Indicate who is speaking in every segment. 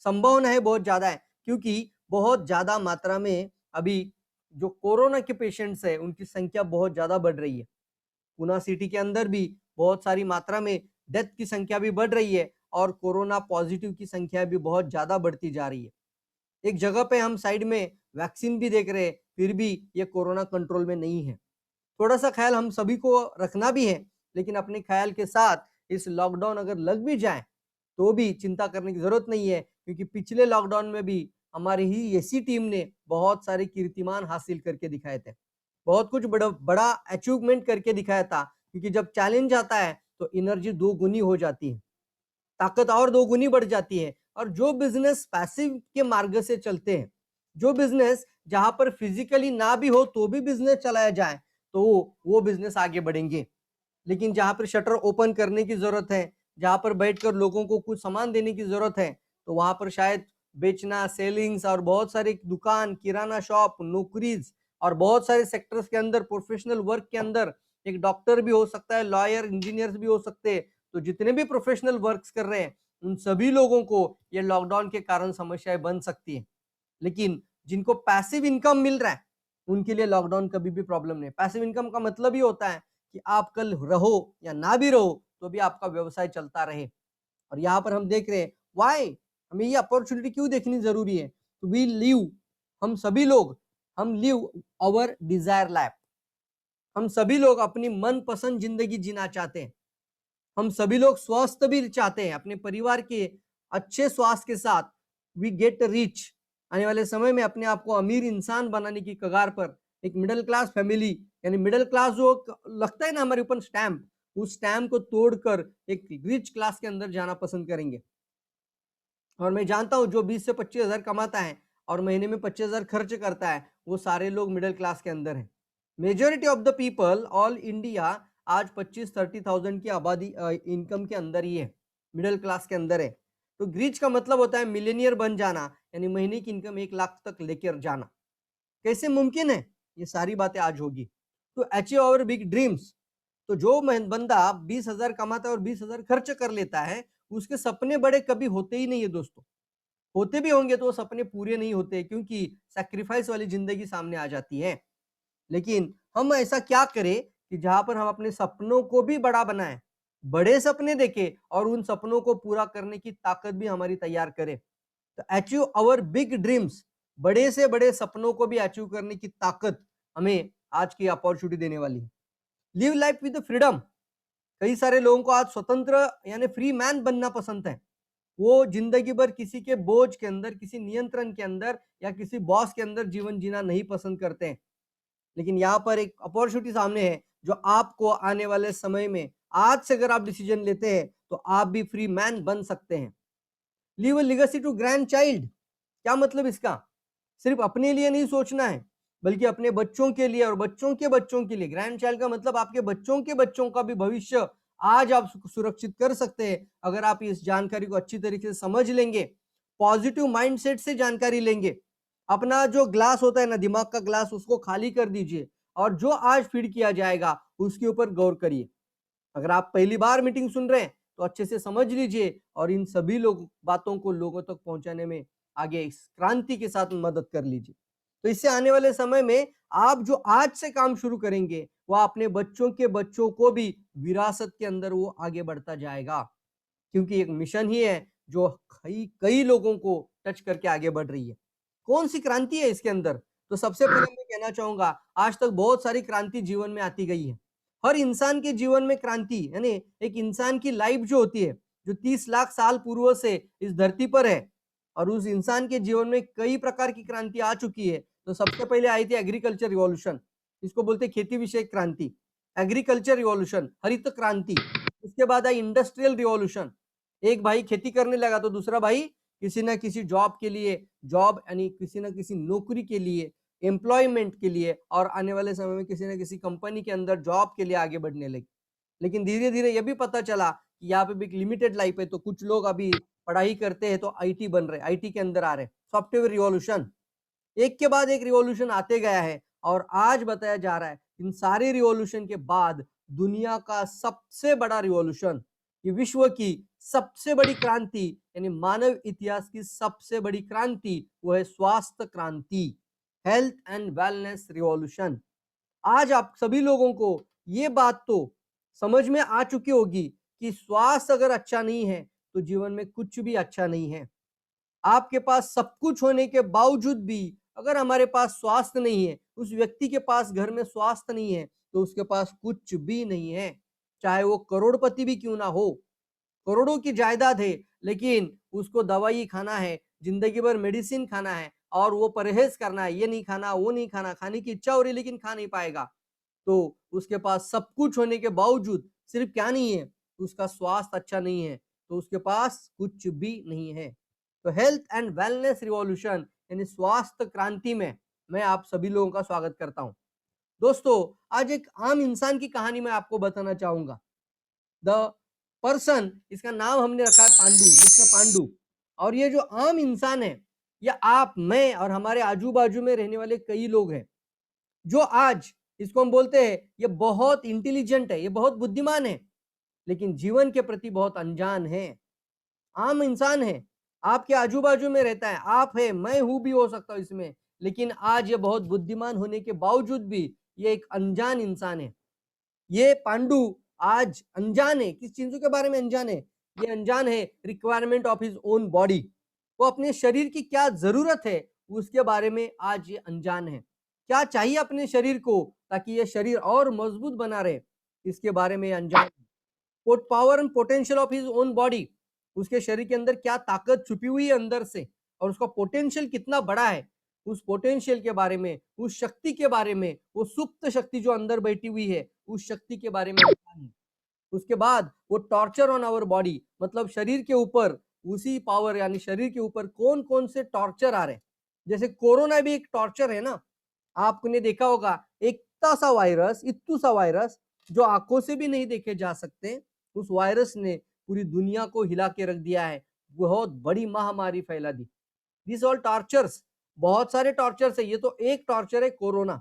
Speaker 1: संभावना है बहुत ज़्यादा है, क्योंकि बहुत ज़्यादा मात्रा में अभी जो कोरोना के पेशेंट्स हैं, उनकी संख्या बहुत ज़्यादा बढ़ रही है। पूना सिटी के अंदर भी बहुत सारी मात्रा में डेथ की संख्या भी बढ़ रही है और कोरोना पॉजिटिव की संख्या भी बहुत ज़्यादा बढ़ती जा रही है। एक जगह पे हम साइड में वैक्सीन भी देख रहे हैं, फिर भी ये कोरोना कंट्रोल में नहीं है। थोड़ा-सा ख़्याल हम सभी को रखना भी है, लेकिन अपने ख़्याल के साथ इस लॉकडाउन अगर लग भी जाए, तो भी चिंता करने की ज़रूरत नहीं है, क्योंकि पिछले लॉकडाउन में भी हमारी ही ऐसी टीम ने बहुत सारे कीर्तिमान हासिल करके दिखाए थे। बहुत कुछ बड़ा बड़ा अचीवमेंट करके दिखाया था, क्योंकि जब चैलेंज आता है, तो एनर्जी 2 गुनी हो जाती है, ताकत और 2 गुनी बढ़ जाती है। और जो बिज़नेस पैसिव के मार्ग से चलते हैं, जो बिज़नेस जहाँ पर फिज़िकली ना भी हो तो भी बिज़नेस चलाया जाए, तो वो बिज़नेस आगे बढ़ेंगे। लेकिन जहाँ पर शटर ओपन करने की ज़रूरत है, जहाँ पर बैठकर लोगों को कुछ सामान देने की ज़रूरत है, तो वहाँ पर शायद बेचना, सेलिंग्स और बहुत सारी दुकान, किराना शॉप, नौकरीज़ और बहुत सारे सेक्टर्स के अंदर प्रोफ़ेशनल वर्क के अंदर एक डॉक्टर भी हो सकता है, लॉयर, इंजीनियर्स भी हो सकते हैं। तो जितने भी प्रोफ़ेशनल वर्क्स कर रहे हैं, उन सभी लोगों को ये लॉकडाउन के कारण समस्याएँ बन सकती हैं। लेकिन जिनको पैसिव इनकम मिल रहा है, उनके लिए लॉकडाउन कभी भी प्रॉब्लम नहीं है। पैसिव इनकम का मतलब ही होता है कि आप कल रहो या ना भी रहो, तो भी आपका व्यवसाय चलता रहे। और यहाँ पर हम देख रहे हैं, व्हाई? हमें ये अपॉर्च्युनिटी क्यों देखनी ज़रूरी है? वी लिव, हम सभी लोग, हम लिव आवर डिज़ायर लाइफ। हम सभी लोग अपनी मनपसंद ज़िंदगी जीना चाहते हैं। हम सभी लोग स्वस्थ भी चाहते हैं, अपने परिवार के अच्छे स्वास्थ्य के साथ वी गेट रिच। आने वाले समय में अपने आप को अमीर इंसान बनाने की कगार पर एक मिडिल क्लास फैमिली, यानी मिडिल क्लास जो लगता है ना हमारे ऊपर स्टैम्प, उस स्टैम्प को तोड़कर एक रिच क्लास के अंदर जाना पसंद करेंगे। और मैं जानता हूँ जो 20 से 25,000 कमाता है और महीने में 25,000 खर्च करता है, वो सारे लोग मिडिल क्लास के अंदर हैं। Majority of the people all India आज 25-30,000 की आबादी इनकम के अंदर ही है, मिडिल क्लास के अंदर है। तो ग्रीच का मतलब होता है मिलियनियर बन जाना, यानी महीने की इनकम 1 लाख तक लेकर जाना। कैसे मुमकिन है? ये सारी बातें आज होगी। To achieve our big dreams, तो जो बंदा 20,000 कमाता है और 20,000 खर्च कर लेता है, उसके सपने बड़े कभी होते ही नहीं है दोस्तों। होते भी होंगे तो वो सपने पूरे नहीं होते, क्योंकि सैक्रिफाइस वाली ज़िंदगी सामने आ जाती है। लेकिन हम ऐसा क्या करें कि जहाँ पर हम अपने सपनों को भी बड़ा बनाएँ, बड़े सपने देखें और उन सपनों को पूरा करने की ताकत भी हमारी तैयार करें। तो अचीव आवर बिग ड्रीम्स, बड़े से बड़े सपनों को भी अचीव करने की ताकत हमें आज की अपॉर्चुनिटी देने वाली है। लिव लाइफ विद फ्रीडम, कई सारे लोगों को आज स्वतंत्र यानी फ्री मैन बनना पसंद है। वो जिंदगी भर किसी के बोझ के अंदर, किसी नियंत्रण के अंदर या किसी बॉस के अंदर जीवन जीना नहीं पसंद करते हैं। लेकिन यहाँ पर एक अपॉर्चुनिटी सामने है, जो आपको आने वाले समय में आज से अगर आप डिसीजन लेते हैं, तो आप भी फ्री मैन बन सकते हैं। लीव अ लेगेसी टू ग्रैंडचाइल्ड, क्या मतलब इसका? सिर्फ अपने लिए नहीं सोचना है, बल्कि अपने बच्चों के लिए और बच्चों के बच्चों के लिए। ग्रैंडचाइल्ड का मतलब आपके बच्चों के बच्चों का भी भविष्य आज आप सुरक्षित कर सकते हैं, अगर आप इस जानकारी को अच्छी तरीके से समझ लेंगे, पॉजिटिव माइंडसेट से जानकारी लेंगे। अपना जो ग्लास होता है ना, दिमाग का ग्लास, उसको खाली कर दीजिए और जो आज फीड किया जाएगा, उसके ऊपर गौर करिए। अगर आप पहली बार मीटिंग सुन रहे हैं, तो अच्छे से समझ लीजिए और इन सभी लोग बातों को लोगों तक पहुंचाने में आगे इस क्रांति के साथ मदद कर लीजिए। तो इससे आने वाले समय में आप जो आज से काम शुरू करेंगे, वह अपने बच्चों के बच्चों को भी विरासत के अंदर वो आगे बढ़ता जाएगा, क्योंकि एक मिशन ही है जो कई कई लोगों को टच करके आगे बढ़ रही है। कौन सी क्रांति है इसके अंदर? तो सबसे पहले मैं कहना चाहूंगा, आज तक बहुत सारी क्रांति जीवन में आती गई है। हर इंसान के जीवन में क्रांति, यानी एक इंसान की लाइफ जो होती है, जो 30 लाख साल पूर्व से इस धरती पर है, और उस इंसान के जीवन में कई प्रकार की क्रांति आ चुकी है। तो सबसे पहले आई थी एग्रीकल्चर रिवॉल्यूशन, इसको बोलते हैं खेती विषयक क्रांति। एग्रीकल्चर रिवॉल्यूशन, हरित क्रांति। उसके बाद आई इंडस्ट्रियल रिवॉल्यूशन, एक भाई खेती करने लगा तो दूसरा भाई किसी ना किसी जॉब के लिए, जॉब यानी किसी ना किसी नौकरी के लिए, एम्प्लॉयमेंट के लिए, और आने वाले समय में किसी ना किसी कंपनी के अंदर जॉब के लिए आगे बढ़ने लगे। लेकिन धीरे धीरे ये भी पता चला कि यहाँ पे भी एक लिमिटेड लाइफ है, तो कुछ लोग अभी पढ़ाई करते हैं तो आईटी बन रहे, आईटी के अंदर आ रहे। सॉफ्टवेयर रिवॉल्यूशन, एक के बाद एक रिवॉल्यूशन आते गया है, और आज बताया जा रहा है इन सारे रिवॉल्यूशन के बाद दुनिया का सबसे बड़ा रिवॉल्यूशन ये विश्व की सबसे बड़ी क्रांति यानी मानव इतिहास की सबसे बड़ी क्रांति वो है स्वास्थ्य क्रांति, हेल्थ एंड वेलनेस रिवॉल्यूशन। आज आप सभी लोगों को ये बात तो समझ में आ चुकी होगी कि स्वास्थ्य अगर अच्छा नहीं है तो जीवन में कुछ भी अच्छा नहीं है। आपके पास सब कुछ होने के बावजूद भी अगर हमारे पास स्वास्थ्य नहीं है, उस व्यक्ति के पास घर में स्वास्थ्य नहीं है, तो उसके पास कुछ भी नहीं है। चाहे वो करोड़पति भी क्यों ना हो, करोड़ों की जायदाद है, लेकिन उसको दवाई खाना है, जिंदगी भर मेडिसिन खाना है और वो परहेज करना है, ये नहीं खाना, वो नहीं खाना, खाने की इच्छा हो रही लेकिन खा नहीं पाएगा। तो उसके पास सब कुछ होने के बावजूद सिर्फ क्या नहीं है, उसका स्वास्थ्य अच्छा नहीं है, तो उसके पास कुछ भी नहीं है। तो हेल्थ एंड वेलनेस रिवॉल्यूशन यानी स्वास्थ्य क्रांति में मैं आप सभी लोगों का स्वागत करता हूं। दोस्तों, आज एक आम इंसान की कहानी मैं आपको बताना चाहूंगा। द पर्सन, इसका नाम हमने रखा है पांडु, मिस्टर पांडु। और ये जो आम इंसान है, ये आप, मैं और हमारे आजू बाजू में रहने वाले कई लोग हैं जो आज इसको हम बोलते हैं ये बहुत इंटेलिजेंट है, ये बहुत बुद्धिमान है, लेकिन जीवन के प्रति बहुत अनजान है। आम इंसान है, आपके आजू बाजू में रहता है, आप है, मैं हूं भी हो सकता हूं इसमें, लेकिन आज ये बहुत बुद्धिमान होने के बावजूद भी ये एक अनजान इंसान है। ये पांडु आज अनजान है। किस चीजों के बारे में अनजान है? ये अनजान है requirement of his own body. वो अपने शरीर की क्या जरूरत है उसके बारे में आज ये अनजान है। क्या चाहिए अपने शरीर को ताकि ये शरीर और मजबूत बना रहे, इसके बारे में अनजान है। Power and potential of his own body, उसके शरीर के अंदर क्या ताकत छुपी हुई है अंदर से और उसका पोटेंशियल कितना बड़ा है, उस पोटेंशियल के बारे में, उस शक्ति के बारे में, वो सुप्त शक्ति जो अंदर बैठी हुई है उस शक्ति के बारे में जानना है। उसके बाद वो टॉर्चर ऑन आवर बॉडी, मतलब शरीर के ऊपर उसी पावर यानी शरीर के ऊपर कौन कौन से टॉर्चर आ रहे हैं। जैसे कोरोना भी एक टॉर्चर है ना। आपने देखा होगा, एक इत्तू सा वायरस जो आंखों से भी नहीं देखे जा सकते, उस वायरस ने पूरी दुनिया को हिला के रख दिया है, बहुत बड़ी महामारी फैला दी। दिस ऑल टॉर्चर्स, बहुत सारे टॉर्चर्स है। ये तो एक टॉर्चर है कोरोना,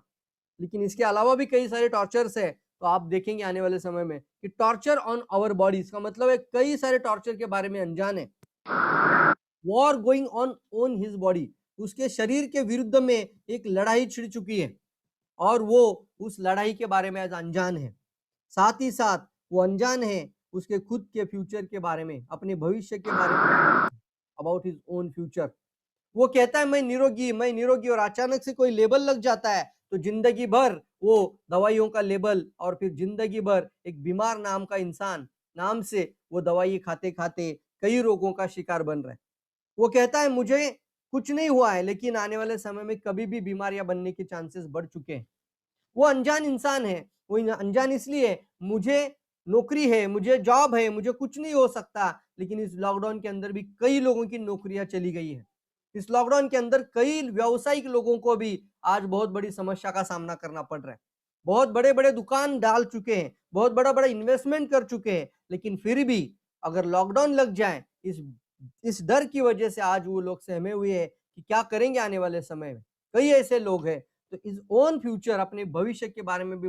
Speaker 1: लेकिन इसके अलावा भी कई सारे टॉर्चर्स है। तो आप देखेंगे आने वाले समय में कि टॉर्चर ऑन आवर बॉडी, इसका मतलब है कई सारे टॉर्चर के बारे में अनजान है। War going on on his body, उसके शरीर के विरुद्ध में एक लड़ाई छिड़ चुकी है और वो उस लड़ाई के बारे में आज अनजान है। साथ ही साथ वो अनजान है उसके खुद के फ्यूचर के बारे में, अपने भविष्य के बारे में, अबाउट हिज ओन फ्यूचर। वो कहता है मैं निरोगी और अचानक से कोई लेबल लग जाता है तो जिंदगी भर वो दवाइयों का लेबल और फिर जिंदगी भर एक बीमार नाम का इंसान नाम से वो दवाई खाते खाते कई रोगों का शिकार बन रहा है। वो कहता है मुझे कुछ नहीं हुआ है, लेकिन आने वाले समय में कभी भी बीमारियां बनने के चांसेस बढ़ चुके हैं। वो अनजान इंसान है। वो अनजान इसलिए, मुझे नौकरी है, मुझे जॉब है, मुझे कुछ नहीं हो सकता, लेकिन इस लॉकडाउन के अंदर भी कई लोगों की नौकरियां चली गई है। इस लॉकडाउन के अंदर कई व्यावसायिक लोगों को भी आज बहुत बड़ी समस्या का सामना करना पड़ रहा है। बहुत बड़े बड़े दुकान डाल चुके हैं, बहुत बड़ा बड़ा इन्वेस्टमेंट कर चुके हैं, लेकिन फिर भी अगर लॉकडाउन लग जाए, इस डर की वजह से आज वो लोग सहमे हुए हैं कि क्या करेंगे आने वाले समय में। कई ऐसे लोग हैं तो इस ओन फ्यूचर, अपने भविष्य के बारे में भी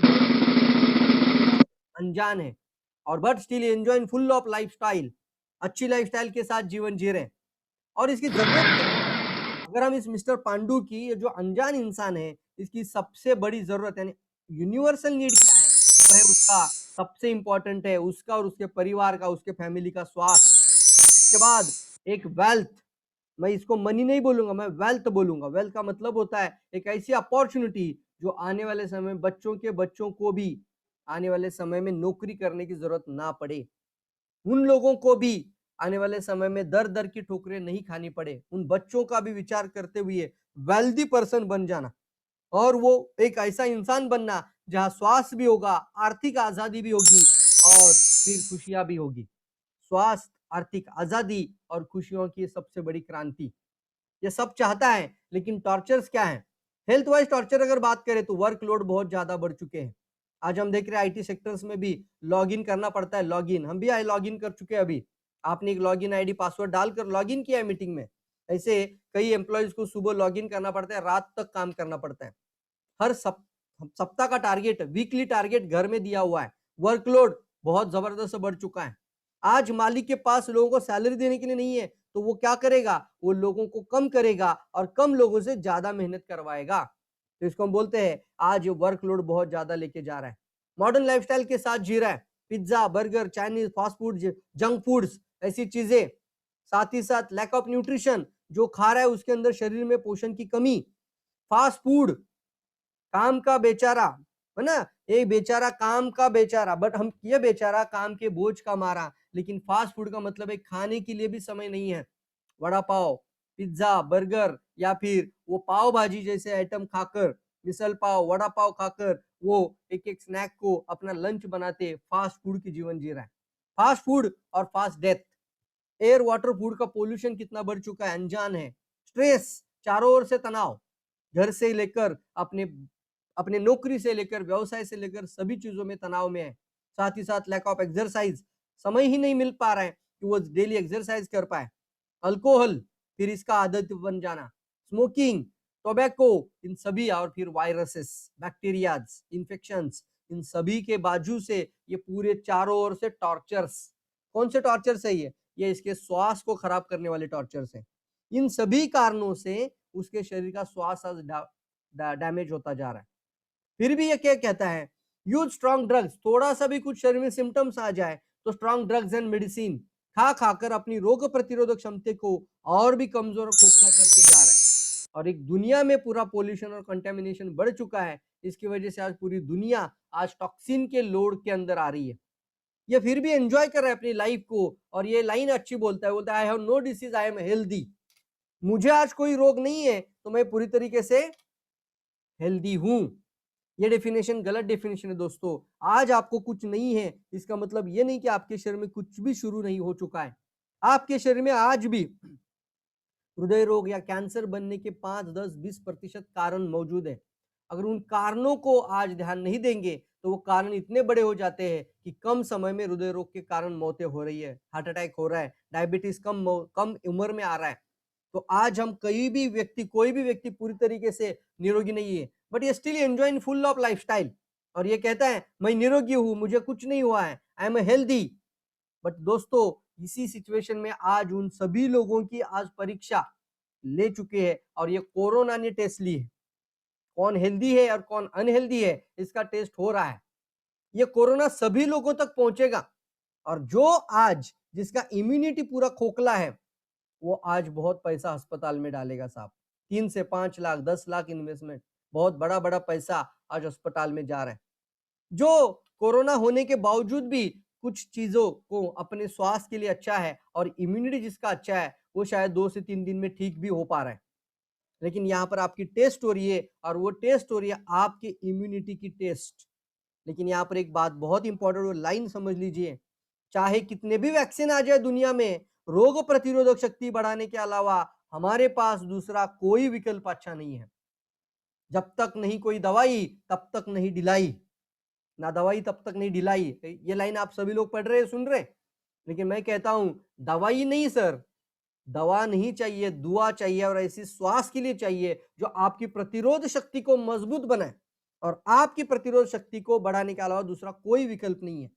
Speaker 1: अनजान है और but still enjoy full of lifestyle, अच्छी लाइफस्टाइल के साथ जीवन जी रहे हैं। और इसकी जरूरत क्या है? अगर हम इस मिस्टर पांडु की, ये जो अनजान इंसान है, इसकी सबसे बड़ी जरूरत यानी यूनिवर्सल नीड क्या है, वो है उसका सबसे इंपॉर्टेंट है उसका और उसके परिवार का, उसके फैमिली का स्वास्थ्य। उसके बाद एक वेल्थ, मैं इसको मनी नहीं बोलूंगा, मैं वेल्थ बोलूंगा। वेल्थ का मतलब होता है एक ऐसी अपॉर्चुनिटी जो आने वाले समय में बच्चों को भी आने वाले समय में नौकरी करने की जरूरत ना पड़े, उन लोगों को भी आने वाले समय में दर दर की ठोकरें नहीं खानी पड़े, उन बच्चों का भी विचार करते हुए वेल्दी पर्सन बन जाना और वो एक ऐसा इंसान बनना जहां स्वास्थ्य भी होगा, आर्थिक आजादी भी होगी और फिर खुशियां भी होगी। स्वास्थ्य, आर्थिक आजादी और खुशियों की सबसे बड़ी क्रांति, ये सब चाहता है, लेकिन टॉर्चर्स क्या है? हेल्थ वाइज टॉर्चर अगर बात करें तो वर्कलोड बहुत ज्यादा बढ़ चुके हैं। आज हम देख रहे हैं आईटी सेक्टर्स में भी लॉग इन करना पड़ता है। लॉग इन, हम भी आई लॉग इन कर चुके हैं। अभी आपने एक लॉग इन आईडी पासवर्ड डालकर लॉग इन किया है मीटिंग में। ऐसे कई एम्प्लॉयज को सुबह लॉग इन करना पड़ता है, रात तक काम करना पड़ता है। हर सप्ताह का टारगेट, वीकली टारगेट घर में दिया हुआ है। वर्कलोड बहुत जबरदस्त बढ़ चुका है। आज मालिक के पास लोगों को सैलरी देने के लिए नहीं है, तो वो क्या करेगा, वो लोगों को कम करेगा और कम लोगों से ज्यादा मेहनत करवाएगा। तो इसको हम बोलते हैं आज वर्कलोड बहुत ज्यादा लेके जा रहा है, मॉडर्न लाइफस्टाइल के साथ जी रहा है, pizza, burger, Chinese, fast food, junk foods, ऐसी चीजें। साथ ही साथ लैक ऑफ न्यूट्रिशन, जो खा रहा है उसके अंदर शरीर में पोषण की कमी। फास्ट फूड, काम का बेचारा, है ना, ये बेचारा काम का बेचारा, बट हम ये बेचारा काम के बोझ का मारा, लेकिन फास्ट फूड का मतलब है खाने के लिए भी समय नहीं है। वड़ा पाव, पिज्जा, बर्गर या फिर वो पाव भाजी जैसे आइटम खाकर, मिसल पाव, वड़ा पाव खाकर वो एक एक स्नैक को अपना लंच बनाते फास्ट फूड की जीवन जी रहा है। फास्ट फूड और fast death. Air water food का पोल्यूशन कितना बढ़ चुका है, अनजान है। स्ट्रेस, चारों ओर से तनाव, घर से लेकर अपने अपने नौकरी से लेकर व्यवसाय से लेकर सभी चीजों में तनाव में है। साथ ही साथ लैक ऑफ एक्सरसाइज, समय ही नहीं मिल पा रहा है कि वो डेली एक्सरसाइज कर पाए। अल्कोहल, फिर इसका आदत बन जाना, स्मोकिंग, टोबैको, इन सभी, और फिर वायरसेस, बैक्टीरियाज, इन्फेक्शंस, इन सभी के बाजू से ये पूरे चारों ओर से टॉर्चर्स। कौन से टॉर्चर्स है ये इसके श्वास को खराब करने वाले टॉर्चर्स हैं। इन सभी कारणों से उसके शरीर का श्वास आज डैमेज होता जा रहा है। फिर भी ये क्या कहता है, यूज स्ट्रॉन्ग ड्रग्स, थोड़ा सा भी कुछ शरीर में सिम्टम्स आ जाए तो स्ट्रॉन्ग ड्रग्स एंड मेडिसिन खा खाकर अपनी रोग प्रतिरोधक क्षमता को और भी कमजोर और खोखला करते जा रहा है। और एक दुनिया में पूरा पोल्यूशन और कंटेमिनेशन बढ़ चुका है, इसकी वजह से आज पूरी दुनिया आज टॉक्सिन के लोड के अंदर आ रही है। ये फिर भी एंजॉय कर रहा है अपनी लाइफ को, और ये लाइन अच्छी बोलता है I have no disease, I am healthy. मुझे आज कोई रोग नहीं है तो मैं पूरी तरीके से हेल्दी हूं। ये डेफिनेशन गलत डेफिनेशन है दोस्तों। आज आपको कुछ नहीं है इसका मतलब ये नहीं कि आपके शरीर में कुछ भी शुरू नहीं हो चुका है। आपके शरीर में आज भी हृदय रोग या कैंसर बनने के 5, 10, 20% कारण मौजूद है। अगर उन कारणों को आज ध्यान नहीं देंगे तो वो कारण इतने बड़े हो जाते हैं कि कम समय में हृदय रोग के कारण मौतें हो रही है, हार्ट अटैक हो रहा है, डायबिटीज कम उम्र में आ रहा है। तो आज हम कोई भी व्यक्ति पूरी तरीके से निरोगी नहीं है, बट ये still enjoying full of lifestyle, और ये कहता है मैं निरोगी हूं, मुझे कुछ नहीं हुआ है, आई एम हेल्दी। बट दोस्तों, इसी सिचुएशन में आज उन सभी लोगों की आज परीक्षा ले चुके हैं और ये कोरोना ने टेस्ट ली है। कौन हेल्दी है और कौन अनहेल्दी है इसका टेस्ट हो रहा है। ये कोरोना सभी लोगों तक पहुंचेगा, और जो आज जिसका इम्यूनिटी पूरा खोखला है वो आज बहुत पैसा अस्पताल में डालेगा साहब। 3 से 5 लाख, 10 लाख इन्वेस्टमेंट, बहुत बड़ा बड़ा पैसा आज अस्पताल में जा रहा है। जो कोरोना होने के बावजूद भी कुछ चीजों को अपने स्वास्थ्य के लिए अच्छा है और इम्यूनिटी जिसका अच्छा है वो शायद 2 से 3 दिन में ठीक भी हो पा रहा है। लेकिन यहाँ पर आपकी टेस्ट हो रही है, और वो टेस्ट हो रही है आपके इम्यूनिटी की टेस्ट। लेकिन यहाँ पर एक बात बहुत इंपॉर्टेंट लाइन समझ लीजिए, चाहे कितने भी वैक्सीन आ जाए दुनिया में, रोग प्रतिरोधक शक्ति बढ़ाने के अलावा हमारे पास दूसरा कोई विकल्प अच्छा नहीं है। जब तक नहीं कोई दवाई तब तक नहीं ढिलाई, ना दवाई तब तक नहीं ढिलाई। ये लाइन आप सभी लोग पढ़ रहे हैं, सुन रहे हैं। लेकिन मैं कहता हूं दवाई नहीं सर, दवा नहीं चाहिए, दुआ चाहिए, और ऐसी स्वास्थ्य के लिए चाहिए जो आपकी प्रतिरोध शक्ति को मजबूत बनाए, और आपकी प्रतिरोध शक्ति को बढ़ाने के अलावा दूसरा कोई विकल्प नहीं है।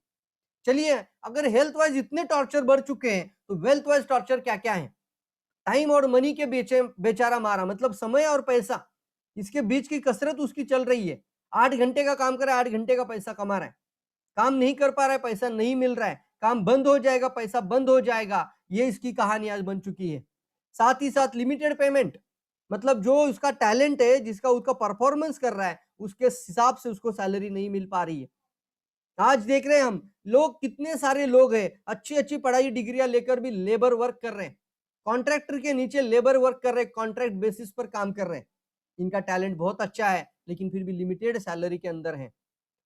Speaker 1: चलिए, अगर हेल्थ वाइज इतने टॉर्चर बढ़ चुके हैं तो वेल्थ वाइज टॉर्चर क्या क्या है। टाइम और मनी के बेचारा मारा, मतलब समय और पैसा, इसके बीच की कसरत उसकी चल रही है। 8 घंटे का काम कर रहा है, 8 घंटे का पैसा कमा रहा है, काम नहीं कर पा रहा है, पैसा नहीं मिल रहा है, काम बंद हो जाएगा, पैसा बंद हो जाएगा, ये इसकी कहानी आज बन चुकी है। साथ ही साथ लिमिटेड पेमेंट, मतलब जो उसका टैलेंट है, जिसका उसका परफॉर्मेंस कर रहा है, उसके हिसाब से उसको सैलरी नहीं मिल पा रही है। आज देख रहे हैं हम लोग, कितने सारे लोग हैं अच्छी अच्छी पढ़ाई डिग्रियां लेकर भी लेबर वर्क कर रहे हैं, कॉन्ट्रैक्टर के नीचे लेबर वर्क कर रहे हैं, कॉन्ट्रैक्ट बेसिस पर काम कर रहे हैं। इनका टैलेंट बहुत अच्छा है लेकिन फिर भी लिमिटेड सैलरी के अंदर है,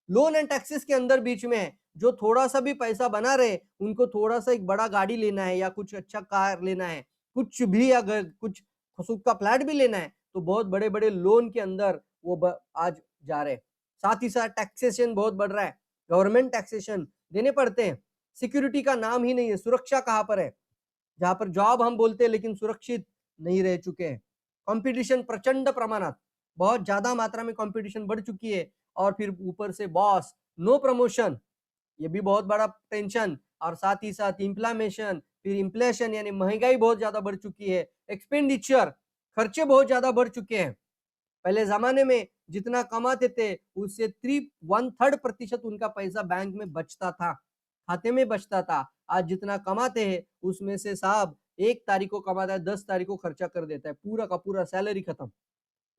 Speaker 1: लोन एंड टैक्सेस के अंदर बीच में है। जो थोड़ा सा भी पैसा बना रहे, उनको थोड़ा सा एक बड़ा गाड़ी लेना है या कुछ अच्छा कार लेना है, कुछ भी, अगर कुछ खुद का फ्लैट भी लेना है तो बहुत बड़े बड़े लोन के अंदर वो आज जा रहे हैं। साथ ही साथ टैक्सेशन बहुत बढ़ रहा है, गवर्नमेंट टैक्सेशन देने पड़ते हैं, सिक्योरिटी का नाम ही नहीं है, सुरक्षा कहाँ पर है। जहां पर जॉब हम बोलते हैं लेकिन सुरक्षित नहीं रह चुके हैं। कंपटीशन प्रचंड प्रमाणात, बहुत ज्यादा मात्रा में कंपटीशन बढ़ चुकी है, और फिर ऊपर से बॉस, नो प्रमोशन, ये भी बहुत बड़ा टेंशन। और साथ ही साथ इन्फ्लेमेशन, फिर इन्फ्लेशन यानी महंगाई बहुत ज्यादा बढ़ चुकी है, एक्सपेंडिचर खर्चे बहुत ज्यादा बढ़ चुके हैं। पहले जमाने में जितना कमाते थे उससे 1/3% उनका पैसा बैंक में बचता था, खाते में बचता था। आज जितना कमाते हैं उसमें से साहब 1 तारीख को कमाता है, 10 तारीख को खर्चा कर देता है, पूरा का पूरा सैलरी खत्म।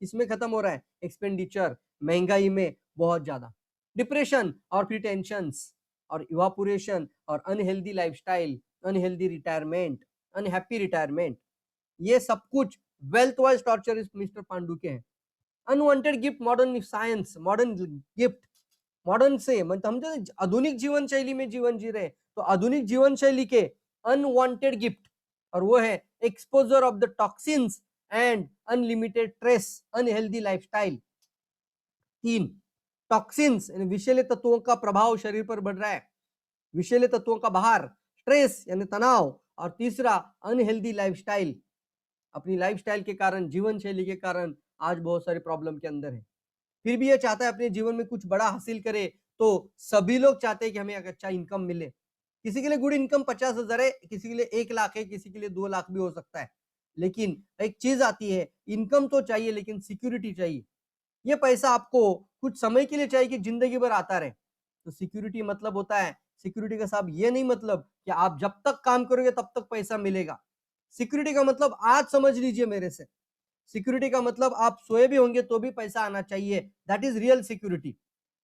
Speaker 1: किसमें खत्म हो रहा है? एक्सपेंडिचर, महंगाई में बहुत ज्यादा। डिप्रेशन और फिर टेंशंस और इवापोरेशन और unhealthy lifestyle, unhealthy retirement, unhappy retirement, ये सब कुछ वेल्थ वाइज टॉर्चर इस मिस्टर पांडु के हैं। Unwanted gift, modern science, modern gift, modern से मतलब हम जो आधुनिक जीवन शैली में जीवन जी रहे हैं, तो आधुनिक जीवन शैली के अनवांटेड गिफ्ट, और वो है exposure of the toxins and unlimited stress, unhealthy lifestyle. 3, toxins यानी विषैले तत्वों का प्रभाव शरीर पर बढ़ रहा है, विषैले तत्वों का बाहर, स्ट्रेस यानी तनाव, और तीसरा अनहेल्दी लाइफस्टाइल। अपनी लाइफस्टाइल के कारण, जीवन शैली के कारण आज बहुत सारे प्रॉब्लम के अंदर है। फिर भी ये चाहता है अपने जीवन में कुछ बड़ा हासिल करे, तो सभी लोग चाहते हैं कि हमें एक अच्छा इनकम मिले। किसी के लिए गुड इनकम 50,000 है, किसी के लिए 1 लाख है, किसी के लिए 2 लाख भी हो सकता है। लेकिन एक चीज आती है, इनकम तो चाहिए लेकिन सिक्योरिटी चाहिए। ये पैसा आपको कुछ समय के लिए चाहिए कि जिंदगी भर आता रहे। तो सिक्योरिटी मतलब होता है, सिक्योरिटी का साहब ये नहीं मतलब कि आप जब तक काम करोगे तब तक पैसा मिलेगा। सिक्योरिटी का मतलब आज समझ लीजिए मेरे से, सिक्योरिटी का मतलब आप सोए भी होंगे तो भी पैसा आना चाहिए, that is real security.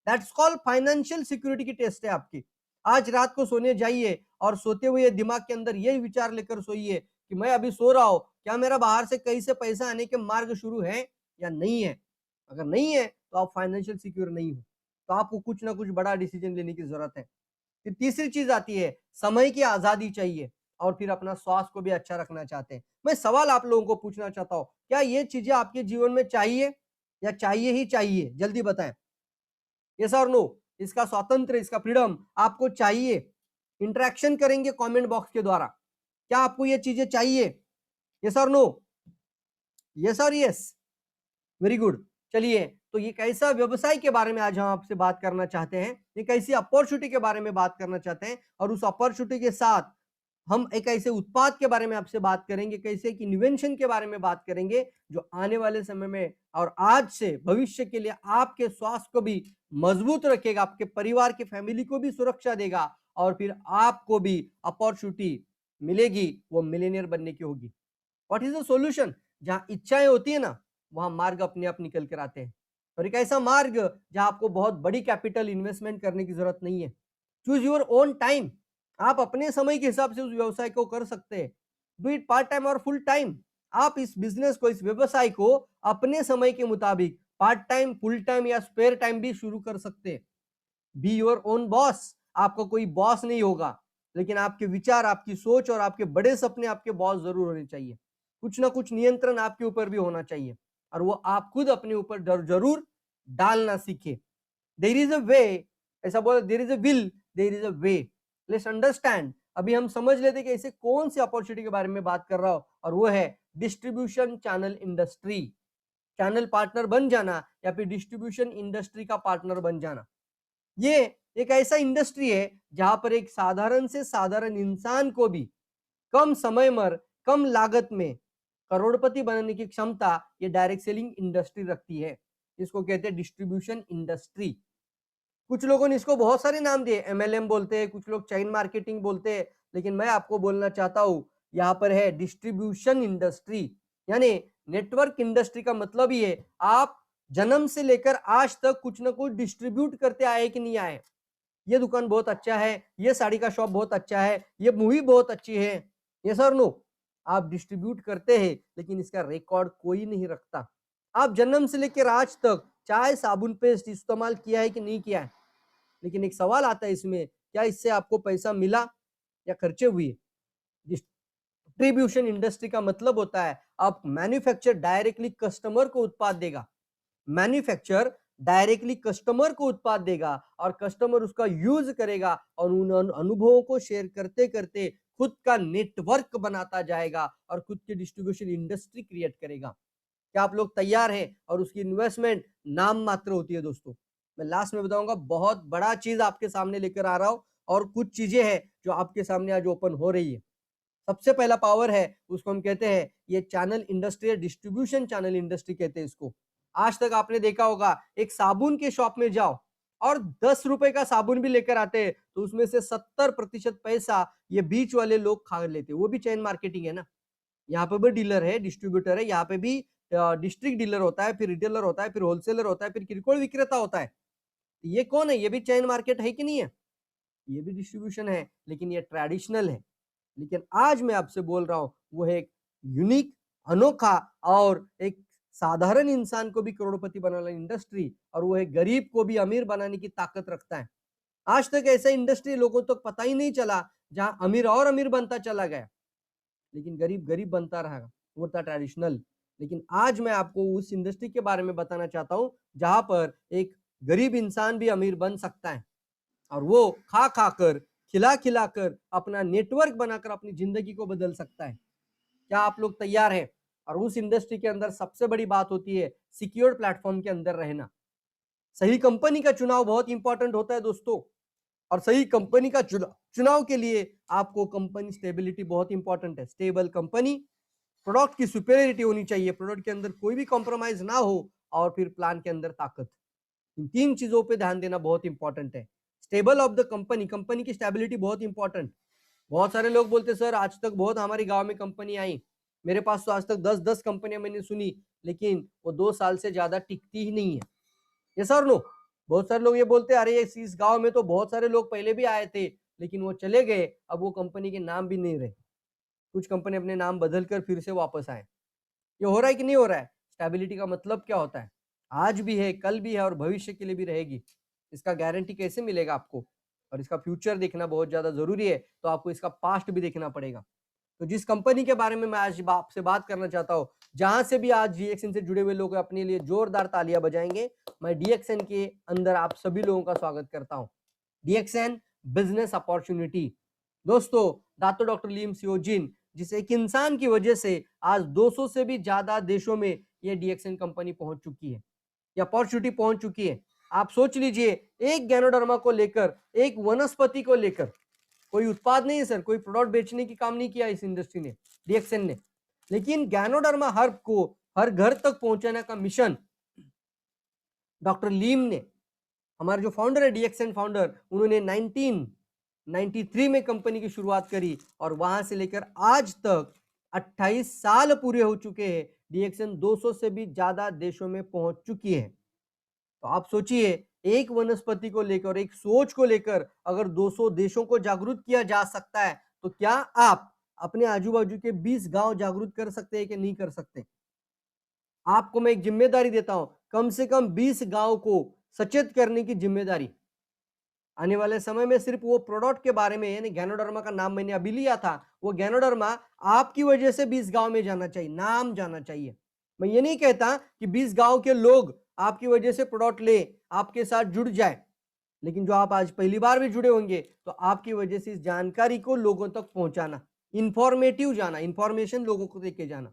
Speaker 1: That's called financial security की टेस्ट है आपकी। आज रात को सोने जाइए और सोते हुए दिमाग के अंदर यही विचार लेकर सोइए कि मैं अभी सो रहा हूं, क्या मेरा बाहर से कहीं से पैसा आने के मार्ग शुरू है या नहीं है। अगर नहीं है तो आप फाइनेंशियल सिक्योर नहीं हो, तो आपको कुछ ना कुछ बड़ा डिसीजन लेने की जरूरत है। फिर तीसरी चीज आती है, समय की आजादी चाहिए, और फिर अपना स्वास्थ्य को भी अच्छा रखना चाहते हैं। मैं सवाल आप लोगों को पूछना चाहता हूं, क्या ये चीजें आपके जीवन में चाहिए या चाहिए ही चाहिए? जल्दी बताएं, यस और नो। इसका स्वातंत्र, इसका फ्रीडम आपको चाहिए? इंटरेक्शन करेंगे कमेंट बॉक्स के द्वारा, क्या आपको ये चीजें चाहिए? यस और नो, यस और यस, वेरी गुड। चलिए, तो ये कैसा व्यवसाय के बारे में आज हम आपसे बात करना चाहते हैं, एक ऐसी अपॉर्चुनिटी के बारे में बात करना चाहते हैं, और उस अपॉर्चुनिटी के साथ हम एक ऐसे उत्पाद के बारे में आपसे बात करेंगे, कैसे एक इन्वेंशन के बारे में बात करेंगे जो आने वाले समय में और आज से भविष्य के लिए आपके स्वास्थ्य को भी मजबूत रखेगा, आपके परिवार की फैमिली को भी सुरक्षा देगा, और फिर आपको भी अपॉर्चुनिटी मिलेगी, वो मिलेनियर बनने की होगी। What is the solution? जहां इच्छाएं होती है ना, वहां मार्ग अपने आप निकल कर आते हैं, और एक ऐसा मार्ग जहां आपको बहुत बड़ी कैपिटल इन्वेस्टमेंट करने की जरूरत नहीं है। चूज योर ओन टाइम, आप अपने समय के हिसाब से उस व्यवसाय को कर सकते हैं। डू इट पार्ट टाइम और फुल टाइम। आप इस बिजनेस को, इस व्यवसाय को अपने समय के मुताबिक पार्ट टाइम, फुल टाइम या स्पेयर टाइम भी शुरू कर सकते हैं। बी योर ओन बॉस, आपका कोई बॉस नहीं होगा, लेकिन आपके विचार, आपकी सोच और आपके बड़े सपने आपके बॉस जरूर होने चाहिए। कुछ ना कुछ नियंत्रण आपके ऊपर भी होना चाहिए, और वो आप खुद अपने ऊपर जरूर डालना सीखे। देयर इज अ वे, ऐसा बोला, there is a will, there is a way. Let's understand. अभी हम समझ लेते कि ऐसे कौन सी अपॉर्चुनिटी के बारे में बात कर रहा हूं, और वो है distribution channel industry. Channel partner बन जाना या फिर डिस्ट्रीब्यूशन इंडस्ट्री का पार्टनर बन जाना, ये एक ऐसा इंडस्ट्री है जहां पर एक साधारण से साधारण इंसान को भी कम समय में, कम लागत में करोड़पति बनने की क्षमता ये डायरेक्ट सेलिंग इंडस्ट्री रखती है। इसको कहते हैं डिस्ट्रीब्यूशन इंडस्ट्री। कुछ लोगों ने इसको बहुत सारे नाम दिए, एमएलएम बोलते हैं, कुछ लोग चेन मार्केटिंग बोलते हैं, लेकिन मैं आपको बोलना चाहता हूं, यहाँ पर है डिस्ट्रीब्यूशन इंडस्ट्री। यानी नेटवर्क इंडस्ट्री का मतलब ही है, आप जन्म से लेकर आज तक कुछ ना कुछ डिस्ट्रीब्यूट करते आए कि नहीं आए। ये दुकान बहुत अच्छा है, ये साड़ी का शॉप बहुत अच्छा है, ये मूवी बहुत अच्छी है, ये सर नो, आप डिस्ट्रीब्यूट करते हैं लेकिन इसका रिकॉर्ड कोई नहीं रखता। आप जन्म से लेकर आज तक चाय, साबुन, पेस्ट इस्तेमाल किया है कि नहीं किया है, लेकिन एक सवाल आता है इसमें, क्या इससे आपको पैसा मिला या खर्चे हुए? डिस्ट्रीब्यूशन इंडस्ट्री का मतलब होता है, आप मैन्युफैक्चर डायरेक्टली कस्टमर को उत्पाद देगा, मैन्युफैक्चर डायरेक्टली कस्टमर को उत्पाद देगा, और कस्टमर उसका यूज करेगा, और उन अनुभवों को शेयर करते करते खुद का नेटवर्क बनाता जाएगा और खुद की डिस्ट्रीब्यूशन इंडस्ट्री क्रिएट करेगा। क्या आप लोग तैयार हैं? और उसकी इन्वेस्टमेंट नाम मात्र होती है दोस्तों। मैं लास्ट में बताऊंगा, बहुत बड़ा चीज आपके सामने लेकर आ रहा हूं और कुछ चीजें हैं जो आपके सामने आज ओपन हो रही है। सबसे पहला पावर है, उसको हम कहते हैं ये चैनल इंडस्ट्री है, डिस्ट्रीब्यूशन चैनल इंडस्ट्री कहते हैं इसको। आज तक आपने देखा होगा, एक साबुन के शॉप में जाओ और 10 रुपए का साबुन भी लेकर आते हैं तो उसमें से 70% पैसा ये बीच वाले लोग खा लेते हैं। वो भी चैन मार्केटिंग है ना। यहाँ पे भी डीलर है, डिस्ट्रीब्यूटर है, यहाँ पे भी डिस्ट्रिक्ट डीलर होता है, फिर रिटेलर होता है, फिर होलसेलर होता है, फिर किरकोळ विक्रेता होता है। ये कौन है? ये भी चैन मार्केट है कि नहीं है? ये भी डिस्ट्रीब्यूशन है, लेकिन ये ट्रेडिशनल है। लेकिन आज मैं आपसे बोल रहा हूं, वो है एक यूनिक, अनोखा और एक साधारण इंसान को भी करोड़पति बनाने वाली इंडस्ट्री, और वो है गरीब को भी अमीर बनाने की ताकत रखता है। आज तक ऐसा इंडस्ट्री लोगों तक पता ही नहीं चला, जहां अमीर और अमीर बनता चला गया, लेकिन गरीब गरीब बनता रहा। वो था ट्रेडिशनल। लेकिन आज मैं आपको उस इंडस्ट्री के बारे में बताना चाहता हूं, जहां पर एक गरीब इंसान भी अमीर बन सकता है, और वो खा खा कर, खिला खिला कर, अपना नेटवर्क बनाकर अपनी जिंदगी को बदल सकता है। क्या आप लोग तैयार हैं? और उस इंडस्ट्री के अंदर सबसे बड़ी बात होती है सिक्योर प्लेटफॉर्म के अंदर रहना। सही कंपनी का चुनाव बहुत इंपॉर्टेंट होता है दोस्तों, और सही कंपनी का चुनाव के लिए आपको कंपनी स्टेबिलिटी बहुत इंपॉर्टेंट है। स्टेबल कंपनी, प्रोडक्ट की सुपेरियरिटी होनी चाहिए, प्रोडक्ट के अंदर कोई भी कॉम्प्रोमाइज ना हो, और फिर प्लान के अंदर ताकत। इन 3 चीजों पे ध्यान देना बहुत इंपॉर्टेंट है। Stable of the company, company की स्टेबिलिटी बहुत इंपॉर्टेंट। बहुत सारे लोग बोलते सर आज तक बहुत हमारे गांव में कंपनी आई, मेरे पास तो आज तक 10-10 कंपनियां मैंने सुनी, लेकिन वो 2 साल से ज्यादा टिकती ही नहीं है। ये सर नो, बहुत सारे लोग ये बोलते हैं अरे इस गांव में तो बहुत सारे लोग पहले भी आए थे, लेकिन वो चले गए, अब वो कंपनी के नाम भी नहीं रहे। कुछ कंपनी अपने नाम बदल कर फिर से वापस आए। ये हो रहा है कि नहीं हो रहा है? स्टेबिलिटी का मतलब क्या होता है? आज भी है, कल भी है, और भविष्य के लिए भी रहेगी। इसका गारंटी कैसे मिलेगा आपको? और इसका फ्यूचर देखना बहुत ज्यादा जरूरी है, तो आपको इसका पास्ट भी देखना पड़ेगा। तो जिस कंपनी के बारे में मैं आज आपसे बात करना चाहता हूँ, जहां से भी आज डीएक्सएन से जुड़े हुए लोग अपने लिए जोरदार तालियां बजाएंगे। मैं डीएक्सएन के अंदर आप सभी लोगों का स्वागत करता हूं। DXN business opportunity. दोस्तों, दातो डॉक्टर लीम सियोजिन, जिस एक इंसान की वजह से आज 200 से भी ज्यादा देशों में ये डीएक्सएन कंपनी पहुंच चुकी है, या अपॉर्चुनिटी पहुंच चुकी है। आप सोच लीजिए, एक गैनोडर्मा को लेकर, एक वनस्पति को लेकर, कोई उत्पाद नहीं है सर, कोई प्रोडक्ट बेचने की काम नहीं किया इस इंडस्ट्री ने, डीएक्सएन ने, लेकिन गैनोडर्मा हर्ब को हर घर तक पहुंचाने का मिशन डॉक्टर लीम ने, हमारे जो फाउंडर है डीएक्सएन फाउंडर, उन्होंने 1993 में कंपनी की शुरुआत करी, और वहां से लेकर आज तक 28 साल पूरे हो चुके हैं। डीएक्सएन 200 से भी ज्यादा देशों में पहुंच चुकी है। तो आप सोचिए, एक वनस्पति को लेकर, एक सोच को लेकर अगर 200 देशों को जागरूक किया जा सकता है, तो क्या आप अपने आजू बाजू के 20 गांव जागरूक कर सकते हैं कि नहीं कर सकते? आपको मैं एक जिम्मेदारी देता हूं, कम से कम 20 गांव को सचेत करने की जिम्मेदारी। आने वाले समय में सिर्फ वो प्रोडक्ट के बारे में, यानी गैनोडर्मा का नाम मैंने अभी लिया था, वो गैनोडर्मा आपकी वजह से 20 गांव में जाना चाहिए, नाम जाना चाहिए। मैं ये नहीं कहता कि 20 गांव के लोग आपकी वजह से प्रोडक्ट ले, आपके साथ जुड़ जाए, लेकिन जो आप आज पहली बार भी जुड़े होंगे, तो आपकी वजह से इस जानकारी को लोगों तक पहुंचाना, इंफॉर्मेटिव जाना, इंफॉर्मेशन लोगों को देके जाना।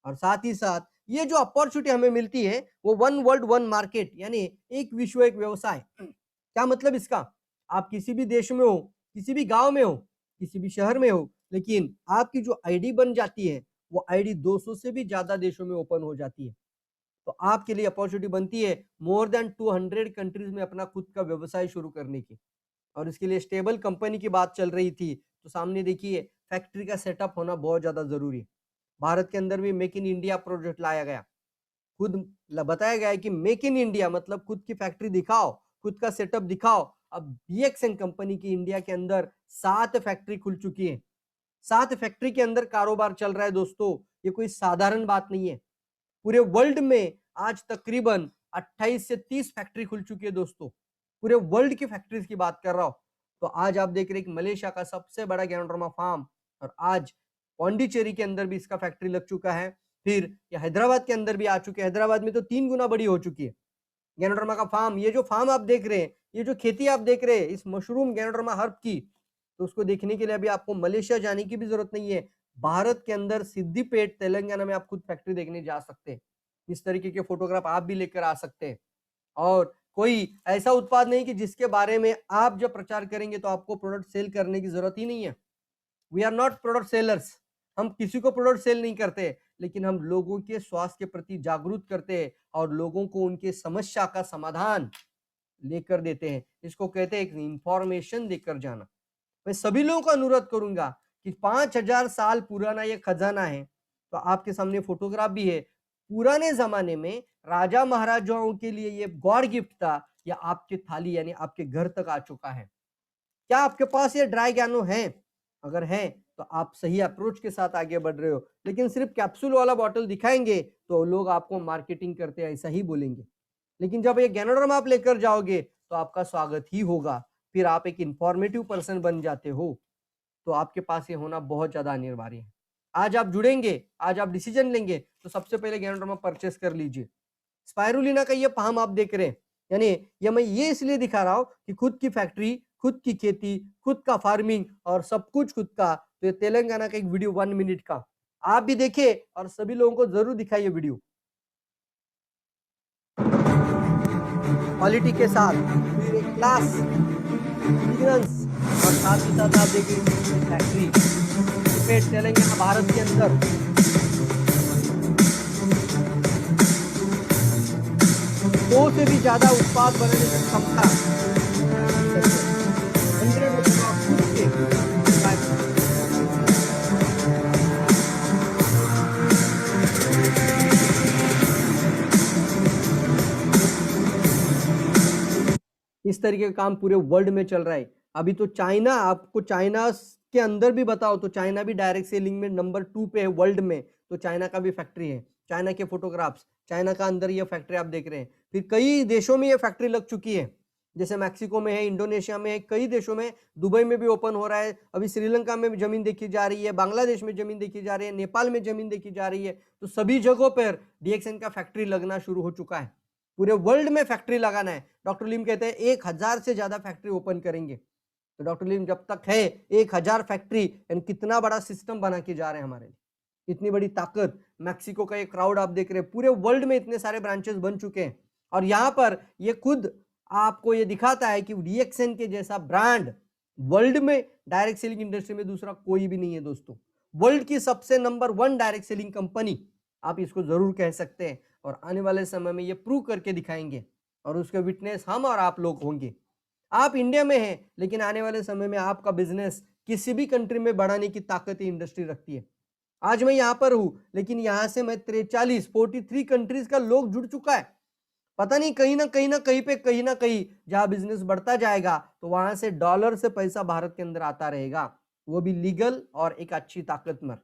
Speaker 1: और साथ ही साथ ये जो अपॉर्चुनिटी हमें मिलती है, वो वन वर्ल्ड वन मार्केट, यानी एक विश्व एक व्यवसाय। क्या मतलब इसका? आप किसी भी देश में हो, किसी भी गांव में हो, किसी भी शहर में हो, लेकिन आपकी जो आईडी बन जाती है, वो आईडी 200 से भी ज्यादा देशों में ओपन हो जाती है। तो आपके लिए अपॉर्चुनिटी बनती है मोर देन 200 कंट्रीज में अपना खुद का व्यवसाय शुरू करने की। और इसके लिए स्टेबल कंपनी की बात चल रही थी, तो सामने देखिए फैक्ट्री का सेटअप होना बहुत ज्यादा जरूरी है। भारत के अंदर भी मेक इन इंडिया प्रोजेक्ट लाया गया। खुद बताया गया है कि मेक इन इंडिया मतलब खुद की फैक्ट्री दिखाओ, खुद का सेटअप दिखाओ। अब डीएक्सएन कंपनी की इंडिया के अंदर 7 फैक्ट्री खुल चुकी है। 7 फैक्ट्री के अंदर कारोबार चल रहा है दोस्तों, ये कोई साधारण बात नहीं है। पूरे वर्ल्ड में आज तकरीबन 28 से 30 फैक्ट्री खुल चुकी है दोस्तों, पूरे वर्ल्ड की फैक्ट्रीज की बात कर रहा हूं। तो आज आप देख रहे हैं कि मलेशिया का सबसे बड़ा गैनोडर्मा फार्म, और आज पौंडीचेरी के अंदर भी इसका फैक्ट्री लग चुका है। फिर ये हैदराबाद के अंदर भी आ चुके हैं, हैदराबाद में तो 3 गुना बड़ी हो चुकी है गैनोडर्मा का फार्म। ये जो फार्म आप देख रहे हैं, ये जो खेती आप देख रहे हैं इस मशरूम गैनोडर्मा हर्ब की, तो उसको देखने के लिए अभी आपको मलेशिया जाने की भी जरूरत नहीं है। भारत के अंदर सिद्दीपेट तेलंगाना में आप खुद फैक्ट्री देखने जा सकते हैं। इस तरीके के फोटोग्राफ आप भी लेकर आ सकते हैं। और कोई ऐसा उत्पाद नहीं कि जिसके बारे में आप जब प्रचार करेंगे तो आपको प्रोडक्ट सेल करने की जरूरत ही नहीं है। We are not product sellers. हम किसी को प्रोडक्ट सेल नहीं करते, लेकिन हम लोगों के स्वास्थ्य के प्रति जागरूक करते हैं और लोगों को उनके समस्या का समाधान लेकर देते हैं। इसको कहते हैं एक इंफॉर्मेशन देकर जाना। मैं सभी लोगों को अनुरोध करूंगा कि 5000 साल पुराना ये खजाना है, तो आपके सामने फोटोग्राफ भी है। पुराने जमाने में राजा महाराजाओं के लिए ये गॉड गिफ्ट था, या आपके थाली यानी आपके घर तक आ चुका है। क्या आपके पास ये ड्राई गैनो है? अगर है तो आप सही अप्रोच के साथ आगे बढ़ रहे हो, लेकिन सिर्फ कैप्सूल वाला बॉटल दिखाएंगे तो लोग आपको मार्केटिंग करते ऐसा ही बोलेंगे। लेकिन जब ये गैनोड्रम आप लेकर जाओगे तो आपका स्वागत ही होगा, फिर आप एक इंफॉर्मेटिव पर्सन बन जाते हो। तो आपके पास ये होना बहुत ज्यादा अनिवार्य है। आज आप जुड़ेंगे, आज आप डिसीजन लेंगे, तो सबसे पहले गैनोड्रम परचेस कर लीजिए। स्पायरुलिना का ये फार्म आप देख रहे हैं, यानी ये मैं ये इसलिए दिखा रहा हूं कि खुद की फैक्ट्री, खुद की खेती, खुद का फार्मिंग और सब कुछ खुद का। तो ये तेलंगाना का एक वीडियो 1 मिनट का आप भी देखिए और सभी लोगों को जरूर दिखाइए वीडियो क्वालिटी के साथ, फिर एक क्लास इंग्रेडिएंट्स, और साथ ही साथ आप देखिए फैक्ट्री तेलंगाना भारत के अंदर 2 से भी ज्यादा उत्पाद बनाने की क्षमता 100 इस तरीके का काम पूरे वर्ल्ड में चल रहा है। अभी तो चाइना, आपको चाइना के अंदर भी बताओ तो चाइना भी डायरेक्ट सेलिंग में नंबर 2 पे है वर्ल्ड में। तो चाइना का भी फैक्ट्री है, चाइना के फोटोग्राफ्स, चाइना का अंदर ये फैक्ट्री आप देख रहे हैं। फिर कई देशों में ये फैक्ट्री लग चुकी है, जैसे मैक्सिको में है, इंडोनेशिया में है, कई देशों में, दुबई में भी ओपन हो रहा है। अभी श्रीलंका में जमीन देखी जा रही है, बांग्लादेश में जमीन देखी जा रही है, नेपाल में जमीन देखी जा रही है। तो सभी जगहों पर डीएक्सएन का फैक्ट्री लगना शुरू हो चुका है। पूरे वर्ल्ड में फैक्ट्री लगाना है। डॉक्टर लिम कहते हैं 1000 से ज्यादा फैक्ट्री ओपन करेंगे। तो डॉक्टर लिम जब तक है 1000 फैक्ट्री, यानी कितना बड़ा सिस्टम बना के जा रहे हैं हमारे लिए, इतनी बड़ी ताकत। मैक्सिको का एक क्राउड आप देख रहे हैं, पूरे वर्ल्ड में इतने सारे ब्रांचेस बन चुके हैं। और यहाँ पर ये खुद आपको ये दिखाता है कि डीएक्सएन के जैसा ब्रांड वर्ल्ड में डायरेक्ट सेलिंग इंडस्ट्री में दूसरा कोई भी नहीं है दोस्तों। वर्ल्ड की सबसे नंबर 1 डायरेक्ट सेलिंग कंपनी आप इसको जरूर कह सकते हैं, और आने वाले समय में ये प्रूव करके दिखाएंगे, और उसके विटनेस हम और आप लोग होंगे। आप इंडिया में हैं, लेकिन आने वाले समय में आपका बिजनेस किसी भी कंट्री में बढ़ाने की ताकत इंडस्ट्री रखती है। आज मैं यहाँ पर हूँ, लेकिन यहाँ से मैं 43 कंट्रीज का लोग जुड़ चुका है। पता नहीं कहीं ना कहीं जहां बिजनेस बढ़ता जाएगा तो वहां से डॉलर से पैसा भारत के अंदर आता रहेगा, वो भी लीगल और एक अच्छी ताकतवर।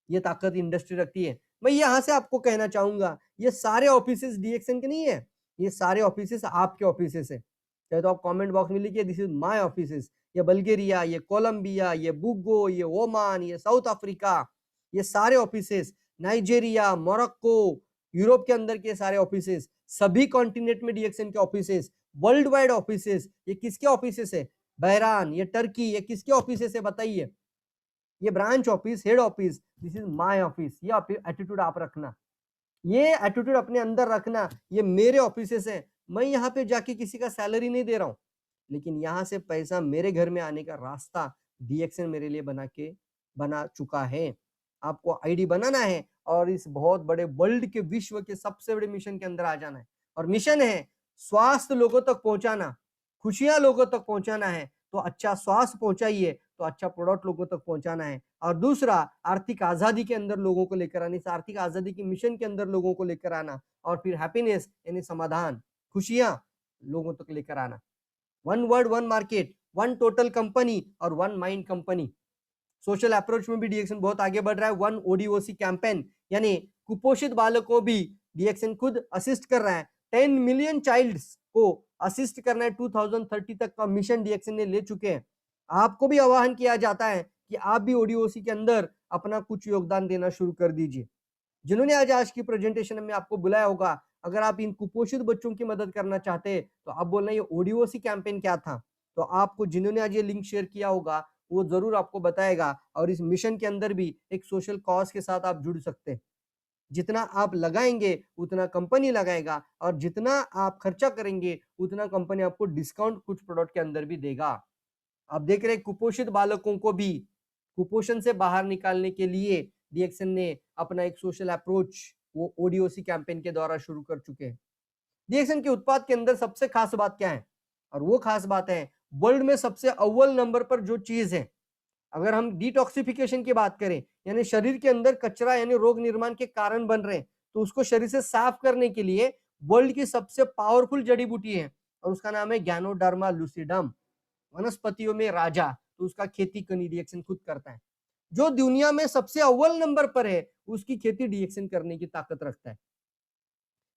Speaker 1: ये ताकत इंडस्ट्री रखती है। मैं यहाँ से आपको कहना चाहूंगा, ये सारे ऑफिसेस डीएक्सएन के नहीं है, ये सारे ऑफिसेस आपके ऑफिसेस है। चाहे तो आप कमेंट बॉक्स में लिखिए दिस इज माय ऑफिसेस। ये बल्गेरिया, ये कोलंबिया, ये बुगो, ये ओमान, ये साउथ अफ्रीका, ये सारे ऑफिसेस, नाइजेरिया, मोरक्को, यूरोप के अंदर के सारे ऑफिसेस, सभी कॉन्टिनेंट में डीएक्सएन के ऑफिसेस, वर्ल्ड वाइड ऑफिसेस। ये किसके ऑफिसेस है? बहरान, ये टर्की, ये किसके ऑफिसेस है बताइए? ये branch office, head office, this is my office. ये एटीट्यूड आप रखना, ये एटीट्यूड अपने अंदर रखना। ये मेरे ऑफिसेस हैं, मैं यहाँ पे जाके किसी का सैलरी नहीं दे रहा हूँ, लेकिन यहाँ से पैसा मेरे घर में आने का रास्ता डीएक्सएन मेरे लिए बना चुका है। आपको आईडी बनाना है और इस बहुत बड़े वर्ल्ड के, विश्व के सबसे बड़े मिशन के अंदर आ जाना है। और मिशन है स्वास्थ्य लोगों तक पहुंचाना, खुशियां लोगों तक पहुंचाना है। तो अच्छा स्वास्थ्य पहुंचाइए, तो अच्छा प्रोडक्ट लोगों तक पहुंचाना है। और दूसरा, आर्थिक आजादी के अंदर लोगों को लेकर आने, इस आर्थिक आजादी की मिशन के अंदर लोगों को लेकर आना, और फिर हैप्पीनेस यानी समाधान, खुशियां लोगों तक लेकर आना। 1 वर्ड 1 मार्केट, 1 टोटल कंपनी और 1 माइंड कंपनी। सोशल अप्रोच में भी डीएक्सएन बहुत आगे बढ़ रहा है। 1 ओडीओसी कैंपेन, यानी कुपोषित बालकों भी डीएक्सएन खुद असिस्ट कर रहा है। 10 मिलियन चाइल्ड्स को असिस्ट करना है 2030 तक का मिशन डीएक्सएन ने ले चुके हैं। आपको भी आह्वान किया जाता है कि आप भी ओडीओसी के अंदर अपना कुछ योगदान देना शुरू कर दीजिए। जिन्होंने आज की प्रेजेंटेशन में आपको बुलाया होगा, अगर आप इन कुपोषित बच्चों की मदद करना चाहते हैं तो आप बोलना ये ओडीओसी कैंपेन क्या था। तो आपको जिन्होंने आज ये लिंक शेयर किया होगा वो जरूर आपको बताएगा, और इस मिशन के अंदर भी एक सोशल कॉज के साथ आप जुड़ सकते हैं। जितना आप लगाएंगे उतना कंपनी लगाएगा, और जितना आप खर्चा करेंगे उतना कंपनी आपको डिस्काउंट कुछ प्रोडक्ट के अंदर भी देगा। आप देख रहे हैं कुपोषित बालकों को भी कुपोषण से बाहर निकालने के लिए डीएक्सन ने अपना एक सोशल अप्रोच वो ओडीओसी कैंपेन के द्वारा शुरू कर चुके हैं। डीएक्सन के उत्पाद के अंदर सबसे खास बात क्या है? और वो खास बात है, वर्ल्ड में सबसे अव्वल नंबर पर जो चीज है, अगर हम डिटॉक्सिफिकेशन की बात करें, यानी शरीर के अंदर कचरा यानी रोग निर्माण के कारण बन रहे हैं, तो उसको शरीर से साफ करने के लिए वर्ल्ड की सबसे पावरफुल जड़ी बूटी है, और उसका नाम है गैनोडर्मा लूसिडम, वनस्पतियों में राजा। तो उसका खेती कनी डीएक्सन खुद करता है। जो दुनिया में सबसे अव्वल नंबर पर है, उसकी खेती डीएक्सन करने की ताकत रखता है।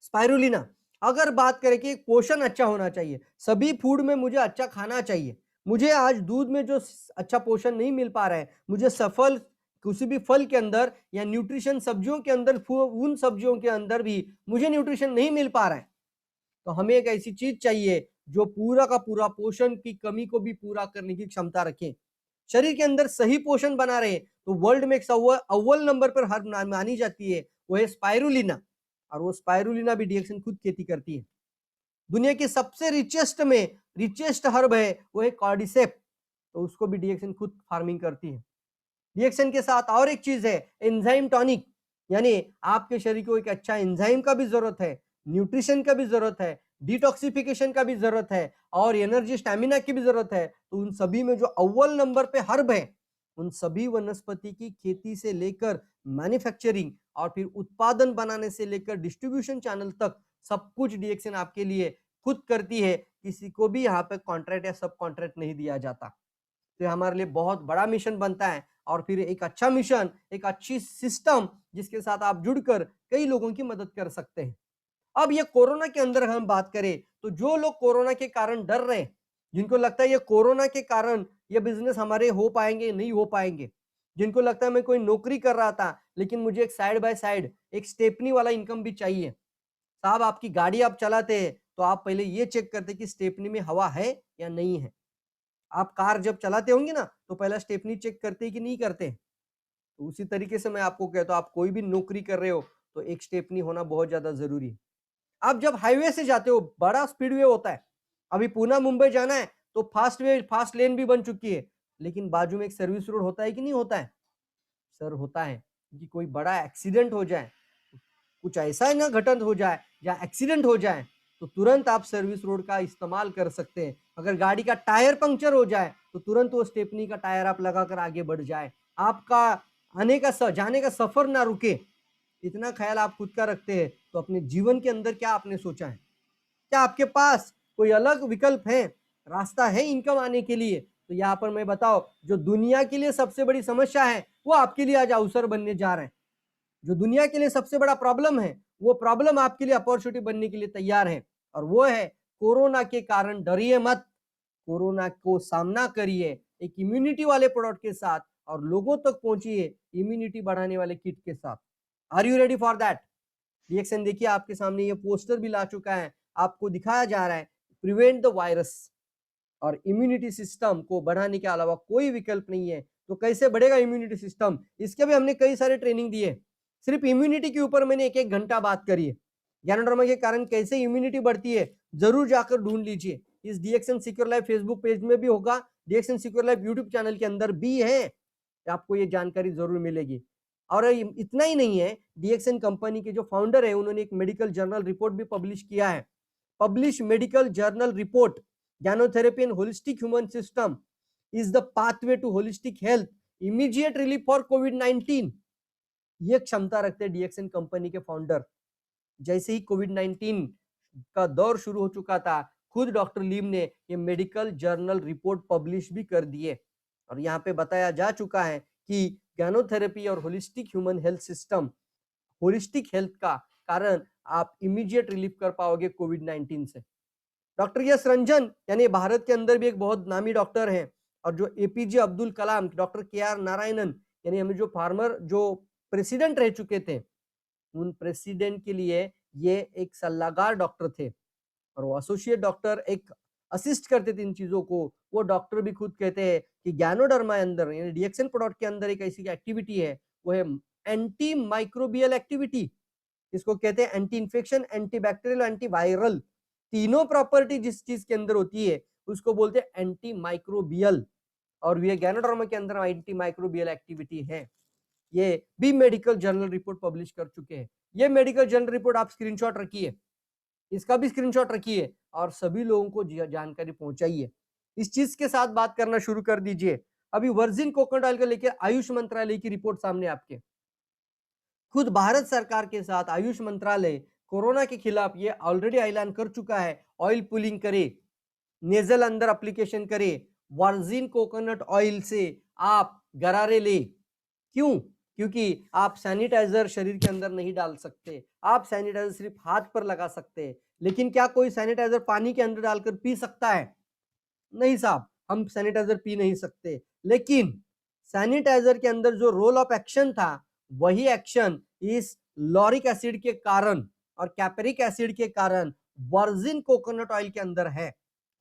Speaker 1: स्पाइरुलिना, अगर बात करें कि पोषण अच्छा होना चाहिए, सभी फूड में मुझे अच्छा खाना चाहिए, मुझे आज दूध में जो अच्छा पोषण नहीं मिल पा रहा है, मुझे सफल किसी भी फल के अंदर या न्यूट्रिशन सब्जियों के अंदर, उन सब्जियों के अंदर भी मुझे न्यूट्रिशन नहीं मिल पा रहा है, तो हमें एक ऐसी चीज चाहिए जो पूरा का पूरा पोषण की कमी को भी पूरा करने की क्षमता रखे, शरीर के अंदर सही पोषण बना रहे। तो वर्ल्ड में एक अव्वल नंबर पर हर मानी जाती है, वो है स्पाइरुलिना, और वो स्पाइरुलिना भी डीएक्सन खुद खेती करती है। दुनिया की सबसे रिचेस्ट हर्ब है वो है कॉर्डिसेप, तो उसको भी डीएक्सन खुद फार्मिंग करती है। डीएक्सन के साथ और एक चीज है एंजाइम टॉनिक, यानी आपके शरीर को एक अच्छा एंजाइम का भी जरूरत है, न्यूट्रिशन का भी जरूरत है, डिटॉक्सिफिकेशन का भी जरूरत है, और एनर्जी स्टैमिना की भी जरूरत है। तो उन सभी में जो अव्वल नंबर पे हर्ब है, उन सभी वनस्पति की खेती से लेकर मैन्युफैक्चरिंग और फिर उत्पादन बनाने से लेकर डिस्ट्रीब्यूशन चैनल तक सब कुछ डीएक्सन आपके लिए खुद करती है। किसी को भी यहाँ पे कॉन्ट्रैक्ट या सब कॉन्ट्रैक्ट नहीं दिया जाता। तो ये हमारे लिए बहुत बड़ा मिशन बनता है, और फिर एक अच्छा मिशन, एक अच्छी सिस्टम जिसके साथ आप जुड़कर कई लोगों की मदद कर सकते हैं। अब ये कोरोना के अंदर हम बात करें, तो जो लोग कोरोना के कारण डर रहे हैं, जिनको लगता है ये कोरोना के कारण ये बिजनेस हमारे हो पाएंगे नहीं हो पाएंगे, जिनको लगता है मैं कोई नौकरी कर रहा था लेकिन मुझे एक साइड बाय साइड एक स्टेपनी वाला इनकम भी चाहिए। साहब, आपकी गाड़ी आप चलाते हैं तो आप पहले ये चेक करते कि स्टेपनी में हवा है या नहीं है। आप कार जब चलाते होंगे ना, तो पहला स्टेपनी चेक करते कि नहीं करते। तो उसी तरीके से मैं आपको कहता हूँ, आप कोई भी नौकरी कर रहे हो तो एक स्टेपनी होना बहुत ज्यादा जरूरी है। आप जब हाईवे से जाते हो, बड़ा स्पीडवे होता है, अभी पुणे मुंबई जाना है तो फास्ट लेन भी बन चुकी है, लेकिन बाजू में एक सर्विस रोड होता है कि नहीं होता है? सर होता है, कि कोई बड़ा एक्सीडेंट हो जाए, कुछ ऐसा ना घटन हो जाए या एक्सीडेंट हो जाए, तो तुरंत आप सर्विस रोड का इस्तेमाल कर सकते हैं। अगर गाड़ी का टायर पंक्चर हो जाए तो तुरंत वो स्टेपनी का टायर आप लगाकर आगे बढ़ जाए, आपका जाने का सफर ना रुके। इतना ख्याल आप खुद का रखते हैं, तो अपने जीवन के अंदर क्या आपने सोचा है? क्या आपके पास कोई अलग विकल्प है, रास्ता है इनकम आने के लिए? तो यहाँ पर मैं बताओ, जो दुनिया के लिए सबसे बड़ी समस्या है वो आपके लिए आज अवसर बनने जा रहे हैं। जो दुनिया के लिए सबसे बड़ा प्रॉब्लम है, वो प्रॉब्लम आपके लिए अपॉर्चुनिटी बनने के लिए तैयार है, और वो है कोरोना के कारण डरिए मत, कोरोना को सामना करिए एक इम्यूनिटी वाले प्रोडक्ट के साथ, और लोगों तक पहुंचिए इम्यूनिटी बढ़ाने वाले किट के साथ। Are you ready for that? Reaction देखिए, आपके सामने ये पोस्टर भी ला चुका है, आपको दिखाया जा रहा है प्रिवेंट द वायरस, और इम्यूनिटी सिस्टम को बढ़ाने के अलावा कोई विकल्प नहीं है। तो कैसे बढ़ेगा इम्यूनिटी सिस्टम, इसके भी हमने कई सारे ट्रेनिंग दिए। सिर्फ इम्यूनिटी के ऊपर मैंने एक घंटा बात करी है। गैनोडर्मा के कारण कैसे इम्यूनिटी बढ़ती है, जरूर जाकर ढूंढ लीजिए। इस डीएक्सन सिक्योर लाइफ फेसबुक पेज में भी होगा, डीएक्सन सिक्योर लाइफ यूट्यूब चैनल के अंदर भी है, आपको ये जानकारी जरूर मिलेगी। और इतना ही नहीं है, डीएक्सन कंपनी के जो फाउंडर है, उन्होंने एक मेडिकल जर्नल रिपोर्ट भी पब्लिश किया है। Publish medical journal report, Gyanotherapy and holistic human system is the pathway to holistic health, immediate relief for कोविड-19। ये क्षमता रखते हैं डीएक्सन कंपनी के फाउंडर। जैसे ही कोविड-19 का दौर शुरू हो चुका था, खुद डॉक्टर लीम ने ये मेडिकल जर्नल रिपोर्ट पब्लिश भी कर दिए, और यहाँ पे बताया जा चुका है कि ज्ञानोथेरेपी और holistic human health system, holistic health का कारण आप इमीडिएट रिलीफ कर पाओगे कोविड-19 से। डॉक्टर यस रंजन, यानी भारत के अंदर भी एक बहुत नामी डॉक्टर हैं, और जो एपीजे अब्दुल कलाम, डॉक्टर के आर नारायणन, यानी हमें जो प्रेसिडेंट रह चुके थे, उन प्रेसिडेंट के लिए ये एक सलाहकार डॉक्टर थे, और वो एसोसिएट डॉक्टर एक असिस्ट करते थे इन चीजों को। वो डॉक्टर भी खुद कहते हैं कि गैनोडर्मा अंदर, यानी डीएक्सन प्रोडक्ट के अंदर एक ऐसी एक्टिविटी है, वो है एंटी माइक्रोबियल एक्टिविटी। इसको कहते हैं एंटी इन्फेक्शन, एंटीबैक्टीरियल, एंटीवायरल। तीनों प्रॉपर्टी जिस चीज के अंदर होती है उसको बोलते हैं एंटी माइक्रोबियल, और ये गैनोडर्मा के अंदर एंटी माइक्रोबियल एक्टिविटी है। ये भी मेडिकल जर्नल रिपोर्ट पब्लिश कर चुके हैं। ये मेडिकल जर्नल रिपोर्ट आप स्क्रीनशॉट रखिए, इसका भी स्क्रीनशॉट रखिए और सभी लोगों को जानकारी पहुंचाइए। इस चीज के साथ बात करना शुरू कर दीजिए। अभी वर्जिन कोकोनट ऑयल को लेकर आयुष मंत्रालय की रिपोर्ट सामने आपके, खुद भारत सरकार के साथ आयुष मंत्रालय कोरोना के खिलाफ ये ऑलरेडी ऐलान कर चुका है, ऑयल पुलिंग करे, नेजल अंदर एप्लीकेशन करे, वर्जिन कोकोनट ऑयल से आप गरारे ले। क्यों? क्योंकि आप सैनिटाइजर शरीर के अंदर नहीं डाल सकते, आप सैनिटाइजर सिर्फ हाथ पर लगा सकते हैं। लेकिन क्या कोई सैनिटाइजर पानी के अंदर डालकर पी सकता है? नहीं साहब, हम सैनिटाइजर पी नहीं सकते। लेकिन सैनिटाइजर के अंदर जो रोल ऑफ एक्शन था वही एक्शन इस लॉरिक एसिड के कारण और कैपरिक एसिड के कारण वर्जिन कोकोनट ऑयल के अंदर है।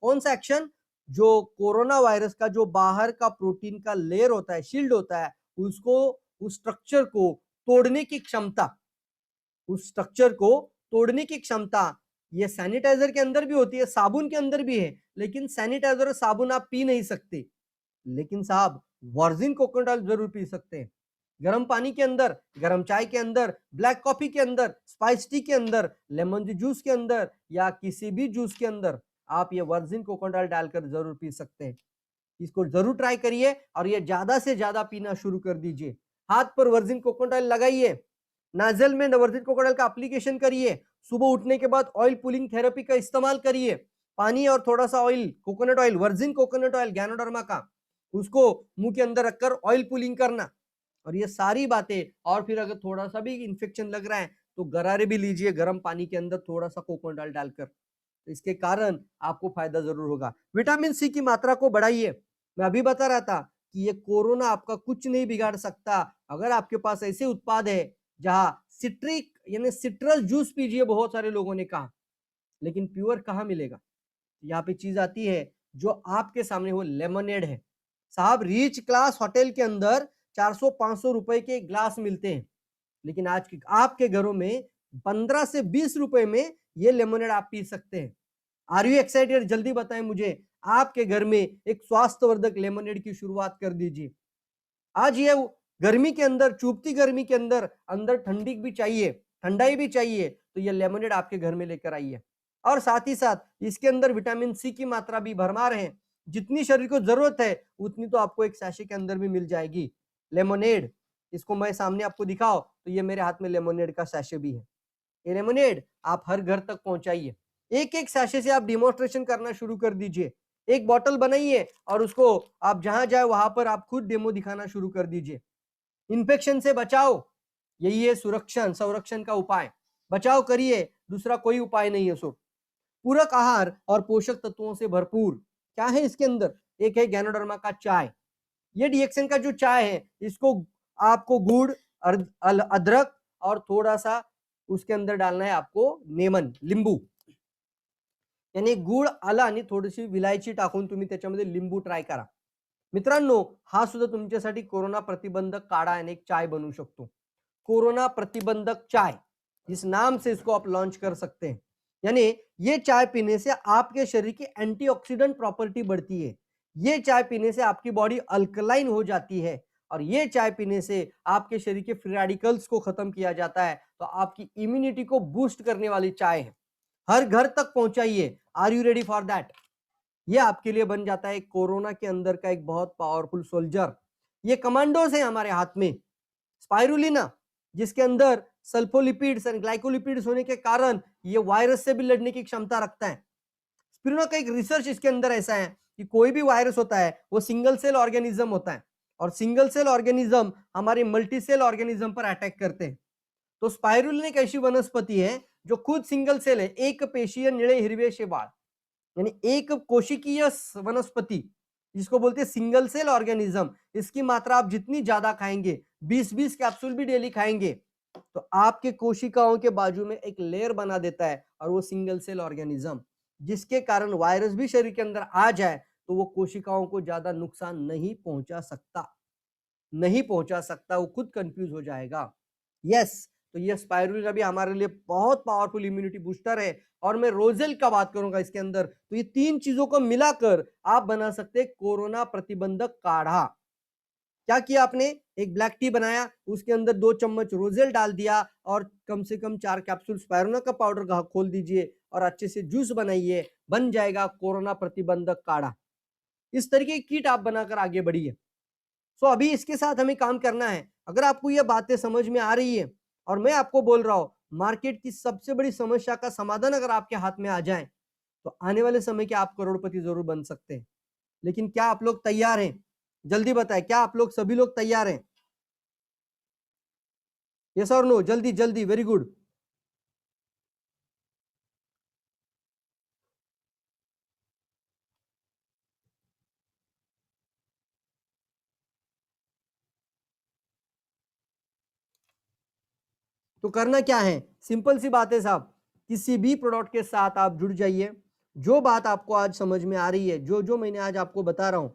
Speaker 1: कौन सा एक्शन? जो कोरोना वायरस का जो बाहर का प्रोटीन का लेयर होता है, शील्ड होता है, उसको, उस स्ट्रक्चर को तोड़ने की क्षमता, उस स्ट्रक्चर को तोड़ने की क्षमता ये सैनिटाइजर के अंदर भी होती है, साबुन के अंदर भी है। लेकिन सैनिटाइजर और साबुन आप पी नहीं सकते, लेकिन साहब वर्जिन कोकोनट ऑयल जरूर पी सकते हैं। गर्म पानी के अंदर, गर्म चाय के अंदर, ब्लैक कॉफी के अंदर, स्पाइस टी के अंदर, लेमन जूस के अंदर या किसी भी जूस के अंदर आप ये वर्जिन कोकोनट ऑयल डालकर जरूर पी सकते हैं। इसको जरूर ट्राई करिए और ये ज्यादा से ज्यादा पीना शुरू कर दीजिए। हाथ पर वर्जिन कोकोनट ऑयल लगाइए, नाजल में वर्जिन कोकोनट ऑयल का एप्लीकेशन करिए, सुबह उठने के बाद ऑयल पुलिंग थेरेपी का इस्तेमाल करिए। पानी और थोड़ा सा oil, coconut oil, virgin coconut oil ganoderma का, उसको मुंह के अंदर रखकर ऑयल पुलिंग करना। और ये सारी बातें, और फिर अगर थोड़ा सा भी इन्फेक्शन लग रहा है तो गरारे भी लीजिए गर्म पानी के अंदर थोड़ा सा कोकोनट ऑयल डालकर, तो इसके कारण आपको फायदा जरूर होगा। विटामिन सी की मात्रा को बढ़ाइए। मैं अभी बता रहा था कि ये कोरोना आपका कुछ नहीं बिगाड़ सकता। अगर आपके पास ऐसे उत्पाद है जहां सिट्रिक यानी सिट्रस जूस पीजिए, बहुत सारे लोगों ने कहा, लेकिन प्योर कहाँ मिलेगा? यहाँ पे चीज आती है जो आपके सामने, वो लेमनेड है साहब। रिच क्लास होटल के अंदर 400-500 रुपए के ग्लास मिलते हैं, लेकिन आज के आपके घरों में 15 से 20 रुपए में ये लेमनेड आप पी सकते हैं। Are you excited? जल्दी बताएं मुझे। आपके घर में एक स्वास्थ्यवर्धक लेमनेड की शुरुआत कर दीजिए आज। ये गर्मी के अंदर, चुभती गर्मी के अंदर, अंदर ठंडी भी चाहिए, ठंडाई भी चाहिए, तो ये लेमनेड आपके घर में लेकर आइए। और साथ ही साथ इसके अंदर विटामिन सी की मात्रा भी भरमार है। जितनी शरीर को जरूरत है उतनी तो आपको एक सैशे के अंदर भी मिल जाएगी। लेमनेड, इसको मैं सामने आपको दिखाओ तो ये मेरे हाथ में लेमनेड का सैशे भी है। ये लेमनेड आप हर घर तक पहुंचाइए। एक एक सैशे से आप डिमोन्स्ट्रेशन करना शुरू कर दीजिए। एक बॉटल बनाइए और उसको आप जहां जाए वहां पर आप खुद डेमो दिखाना शुरू कर दीजिए। इन्फेक्शन से बचाओ, यही है संरक्षण का उपाय। बचाव करिए, दूसरा कोई उपाय नहीं है। सो पूरक आहार और पोषक तत्वों से भरपूर क्या है इसके अंदर? एक है गैनोडर्मा का चाय। ये डीएक्सन का जो चाय है, इसको आपको गुड़, अदरक और थोड़ा सा उसके अंदर डालना है आपको नेमन, लिंबू, यानी गुळ, आलं आणि थोडीशी विलायची टाकून तुम्ही त्याच्यामध्ये लिंबू ट्राय करा। मित्रांनो, हा सुद्धा तुमच्यासाठी कोरोना प्रतिबंधक काढ़ा आणि एक चाय बनू शकतो। कोरोना प्रतिबंधक चाय, इस नाम से इसको आप लॉन्च कर सकते हैं। यानी ये चाय पीने से आपके शरीर की एंटीऑक्सीडेंट प्रॉपर्टी बढ़ती है। ये चाय पीने से आपकी बॉडी अल्कलाइन हो जाती है और ये चाय पीने से आपके शरीर के फ्री रेडिकल्स को खत्म किया जाता है। तो आपकी इम्यूनिटी को बूस्ट करने वाली चाय है। हर घर तक पहुंचाइए। Are you ready for that? ये आपके लिए बन जाता है कोरोना के अंदर का एक बहुत पावरफुल सोल्जर। ये कमांडोज है हमारे हाथ में। स्पाइरुलिना, जिसके अंदर सल्फोलिपिड्स और ग्लाइकोलिपिड्स होने के कारण ये वायरस से भी लड़ने की क्षमता रखता है। स्पिरुलिना का एक रिसर्च इसके अंदर ऐसा है कि कोई भी वायरस होता है वो सिंगल सेल ऑर्गेनिज्म होता है और सिंगल सेल ऑर्गेनिज्म हमारे मल्टी सेल ऑर्गेनिज्म पर अटैक करते हैं। तो स्पाइरुलिना एक ऐसी वनस्पति है जो खुद सिंगल सेल है, एक पेशीय निळे हिरवे शेवाळ, यानी एक कोशिकीय वनस्पति, जिसको बोलते हैं सिंगल सेल ऑर्गेनिज्म। इसकी मात्रा आप जितनी ज्यादा खाएंगे, 20-20 कैप्सूल भी डेली खाएंगे, तो आपके कोशिकाओं के बाजू में एक लेयर बना देता है और वो सिंगल सेल ऑर्गेनिज्म, जिसके कारण वायरस भी शरीर के अंदर आ जाए तो वो कोशिकाओं को ज्यादा नुकसान नहीं पहुंचा सकता, नहीं पहुंचा सकता, वो खुद कंफ्यूज हो जाएगा। यस, तो ये स्पाइरुलिना भी हमारे लिए बहुत पावरफुल इम्यूनिटी बूस्टर है। और मैं रोजेल का बात करूंगा इसके अंदर, तो ये 3 चीजों को मिलाकर आप बना सकते हैं कोरोना प्रतिबंधक काढ़ा। क्या किया आपने, एक ब्लैक टी बनाया, उसके अंदर 2 चम्मच रोजेल डाल दिया और कम से कम 4 कैप्सूल स्पाइरुलिना का पाउडर खोल दीजिए और अच्छे से जूस बनाइए, बन जाएगा कोरोना प्रतिबंधक काढ़ा। इस तरीके की किट आप बनाकर आगे बढ़िए। सो अभी इसके साथ हमें काम करना है। अगर आपको ये बातें समझ में आ रही है और मैं आपको बोल रहा हूं मार्केट की सबसे बड़ी समस्या का समाधान अगर आपके हाथ में आ जाए, तो आने वाले समय के आप करोड़पति जरूर बन सकते हैं। लेकिन क्या आप लोग तैयार हैं? जल्दी बताएं, क्या आप लोग सभी लोग तैयार हैं? यस और नो, जल्दी जल्दी, वेरी गुड। तो करना क्या है, सिंपल सी बात है साहब, किसी भी प्रोडक्ट के साथ आप जुड़ जाइए। जो बात आपको आज समझ में आ रही है, जो जो मैंने आज आपको बता रहा हूं,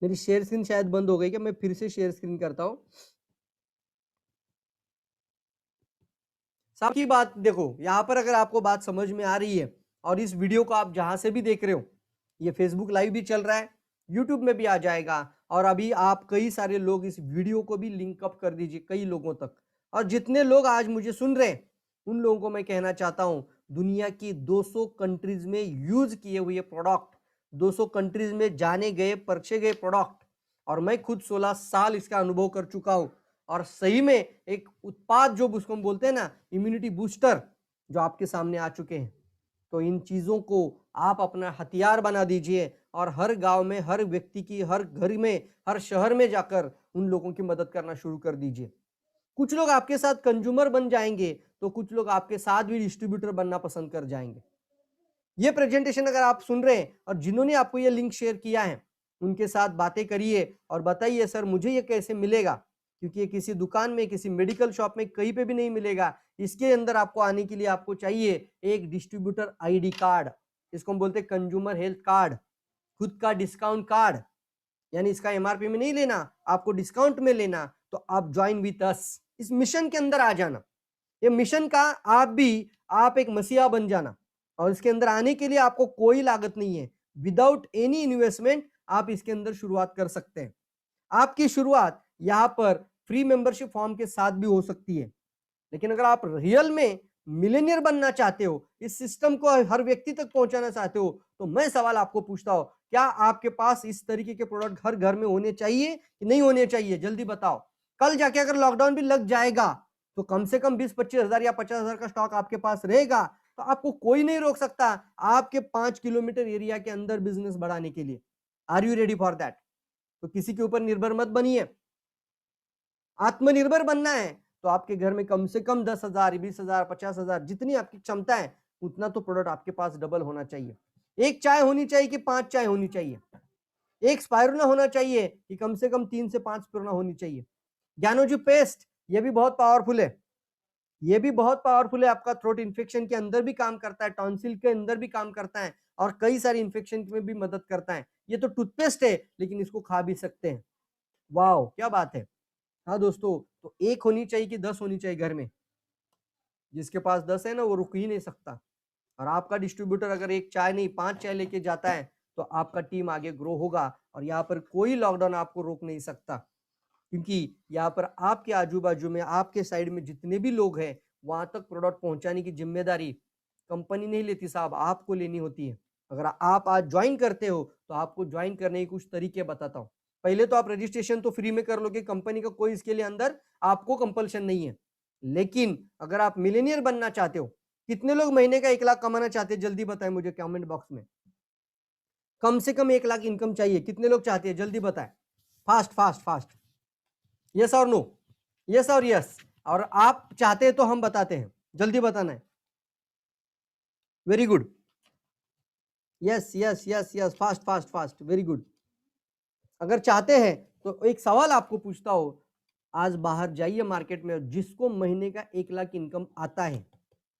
Speaker 1: मेरी शेयर स्क्रीन शायद बंद हो गई, क्या मैं फिर से शेयर स्क्रीन करता हूं। साहब की बात देखो, यहां पर अगर आपको बात समझ में आ रही है और इस वीडियो को आप जहां से भी देख रहे हो, ये फेसबुक लाइव भी चल रहा है, यूट्यूब में भी आ जाएगा, और अभी आप कई सारे लोग इस वीडियो को भी लिंक अप कर दीजिए कई लोगों तक। और जितने लोग आज मुझे सुन रहे हैं उन लोगों को मैं कहना चाहता हूं, दुनिया की 200 कंट्रीज में यूज किए हुए प्रोडक्ट, 200 कंट्रीज में जाने गए परखे गए प्रोडक्ट, और मैं खुद 16 साल इसका अनुभव कर चुका हूं। और सही में एक उत्पाद जो उसको हम बोलते हैं ना इम्यूनिटी बूस्टर, जो आपके सामने आ चुके हैं। तो इन चीजों को आप अपना हथियार बना दीजिए और हर गांव में, हर व्यक्ति की, हर घर में, हर शहर में जाकर उन लोगों की मदद करना शुरू कर दीजिए। कुछ लोग आपके साथ कंज्यूमर बन जाएंगे, तो कुछ लोग आपके साथ भी डिस्ट्रीब्यूटर बनना पसंद कर जाएंगे। ये प्रेजेंटेशन अगर आप सुन रहे हैं और जिन्होंने आपको ये लिंक शेयर किया है, उनके साथ बातें करिए और बताइए सर मुझे ये कैसे मिलेगा, क्योंकि ये किसी दुकान में, किसी मेडिकल शॉप में, कहीं पे भी नहीं मिलेगा। इसके अंदर आपको आने के लिए आपको चाहिए एक डिस्ट्रीब्यूटर आईडी कार्ड, इसको हम बोलते हैं कंज्यूमर हेल्थ कार्ड, खुद का डिस्काउंट कार्ड, यानी इसका एमआरपी में नहीं लेना, आपको डिस्काउंट में लेना। तो आप ज्वाइन विथ अस, इस मिशन के अंदर आ जाना। ये मिशन का आप एक मसीहा बन जाना, और इसके अंदर आने के लिए आपको कोई लागत नहीं है, विदाउट एनी इन्वेस्टमेंट आप इसके अंदर शुरुआत कर सकते हैं। आपकी शुरुआत यहाँ पर फ्री मेंबरशिप फॉर्म के साथ भी हो सकती है। लेकिन अगर आप रियल में मिलेनियर बनना चाहते हो, इस सिस्टम को हर व्यक्ति तक पहुंचाना चाहते हो, तो मैं सवाल आपको पूछता हूं, क्या आपके पास इस तरीके के प्रोडक्ट हर घर में होने चाहिए कि नहीं होने चाहिए? जल्दी बताओ। कल जाके अगर लॉकडाउन भी लग जाएगा, तो कम से कम 20-25 हजार या 50 हजार का स्टॉक आपके पास रहेगा, तो आपको कोई नहीं रोक सकता आपके 5 किलोमीटर एरिया के अंदर बिजनेस बढ़ाने के लिए। Are you ready for that? तो किसी के ऊपर निर्भर मत बनिए। आत्मनिर्भर बनना है तो आपके घर में कम से कम 10,000, 20,000, 50,000, जितनी आपकी क्षमता है उतना तो प्रोडक्ट आपके पास डबल होना चाहिए। एक चाय होनी चाहिए कि 5 चाय होनी चाहिए? एक स्पाइरुलिना होना चाहिए कि कम से कम 3 से 5 स्पाइरुलिना होनी चाहिए? ज्ञानोजी पेस्ट, ये भी बहुत पावरफुल है, ये भी बहुत पावरफुल है, आपका थ्रोट इन्फेक्शन के अंदर भी काम करता है, टॉन्सिल के अंदर भी काम करता है, और कई सारी इन्फेक्शन में भी मदद करता है। ये तो टूथपेस्ट है लेकिन इसको खा भी सकते हैं। वाह क्या बात है। हाँ दोस्तों, तो एक होनी चाहिए कि 10 होनी चाहिए घर में? जिसके पास 10 है ना वो रुक ही नहीं सकता। और आपका डिस्ट्रीब्यूटर अगर एक चाय नहीं 5 चाय लेके जाता है, तो आपका टीम आगे ग्रो होगा और यहाँ पर कोई लॉकडाउन आपको रोक नहीं सकता, क्योंकि यहाँ पर आपके आजू बाजू में, आपके साइड में जितने भी लोग हैं, वहां तक प्रोडक्ट पहुंचाने की जिम्मेदारी कंपनी नहीं लेती साहब, आपको लेनी होती है। अगर आप आज ज्वाइन करते हो तो आपको ज्वाइन करने के कुछ तरीके बताता हूँ। पहले तो आप रजिस्ट्रेशन तो फ्री में कर लोगे, कंपनी का कोई इसके लिए अंदर आपको कंपल्शन नहीं है। लेकिन अगर आप मिलेनियर बनना चाहते हो, कितने लोग महीने का 1 लाख कमाना चाहते हैं? जल्दी बताएं मुझे कमेंट बॉक्स में। कम से कम 1 लाख इनकम चाहिए, कितने लोग चाहते हैं? जल्दी बताएं, फास्ट फास्ट फास्ट। यस और नो? यस और यस। और आप चाहते हैं तो हम बताते हैं, जल्दी बताना है। Very good. Yes yes yes yes, fast fast fast, very good. अगर चाहते हैं तो एक सवाल आपको पूछता हो, आज बाहर जाइए मार्केट में, जिसको महीने का 1 लाख इनकम आता है,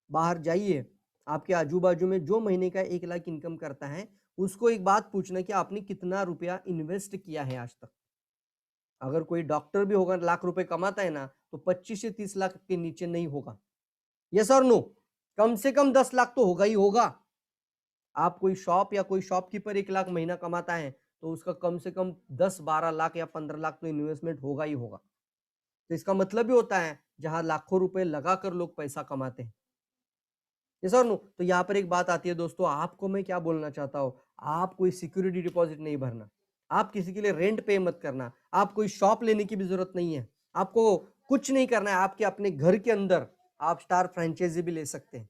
Speaker 1: बाहर जाइए, आपके आजू बाजू में जो महीने का 1 लाख इनकम करता है, उसको एक बात पूछना कि आपने कितना रुपया इन्वेस्ट किया है आज तक। अगर कोई डॉक्टर भी होगा, लाख रुपए कमाता है ना, तो 25 से 30 लाख के नीचे नहीं होगा। यस और नो? कम से कम 10 लाख तो होगा ही होगा। आप कोई शॉप या कोई शॉपकीपर 1 लाख महीना कमाता है तो उसका कम से कम 10-12 लाख या 15 लाख तो इन्वेस्टमेंट होगा ही होगा। तो इसका मतलब भी होता है जहां लाखों रुपए लगाकर लोग पैसा कमाते हैं। यस और नो? तो यहाँ पर एक बात आती है दोस्तों, आपको मैं क्या बोलना चाहता हूँ, आप कोई सिक्योरिटी डिपॉजिट नहीं भरना, आप किसी के लिए रेंट पे मत करना, आप कोई शॉप लेने की भी जरूरत नहीं है, आपको कुछ नहीं करना है, आपके अपने घर के अंदर आप स्टार फ्रेंचाइजी भी ले सकते हैं।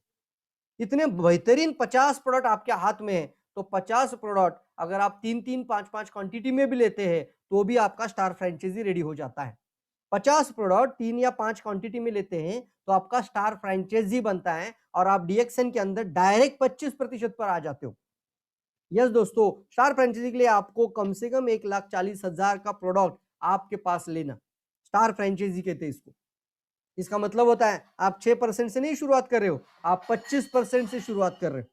Speaker 1: इतने बेहतरीन 50 प्रोडक्ट आपके हाथ में है, तो 50 प्रोडक्ट अगर आप 3-3, 5-5 क्वांटिटी में भी लेते हैं, तो भी आपका स्टार फ्रेंचाइजी रेडी हो जाता है। 50 प्रोडक्ट 3 या 5 क्वांटिटी में लेते हैं, तो आपका स्टार फ्रेंचाइजी बनता है और आप डीएक्सएन के अंदर डायरेक्ट 25% पर आ जाते हो। यस दोस्तों, स्टार फ्रेंचाइजी के लिए आपको कम से कम 1,40,000 का प्रोडक्ट आपके पास लेना। स्टार फ्रेंचाइजी कहते हैं इसको। इसका मतलब होता है आप 6% से नहीं शुरुआत कर रहे हो, आप 25% से शुरुआत कर रहे हो।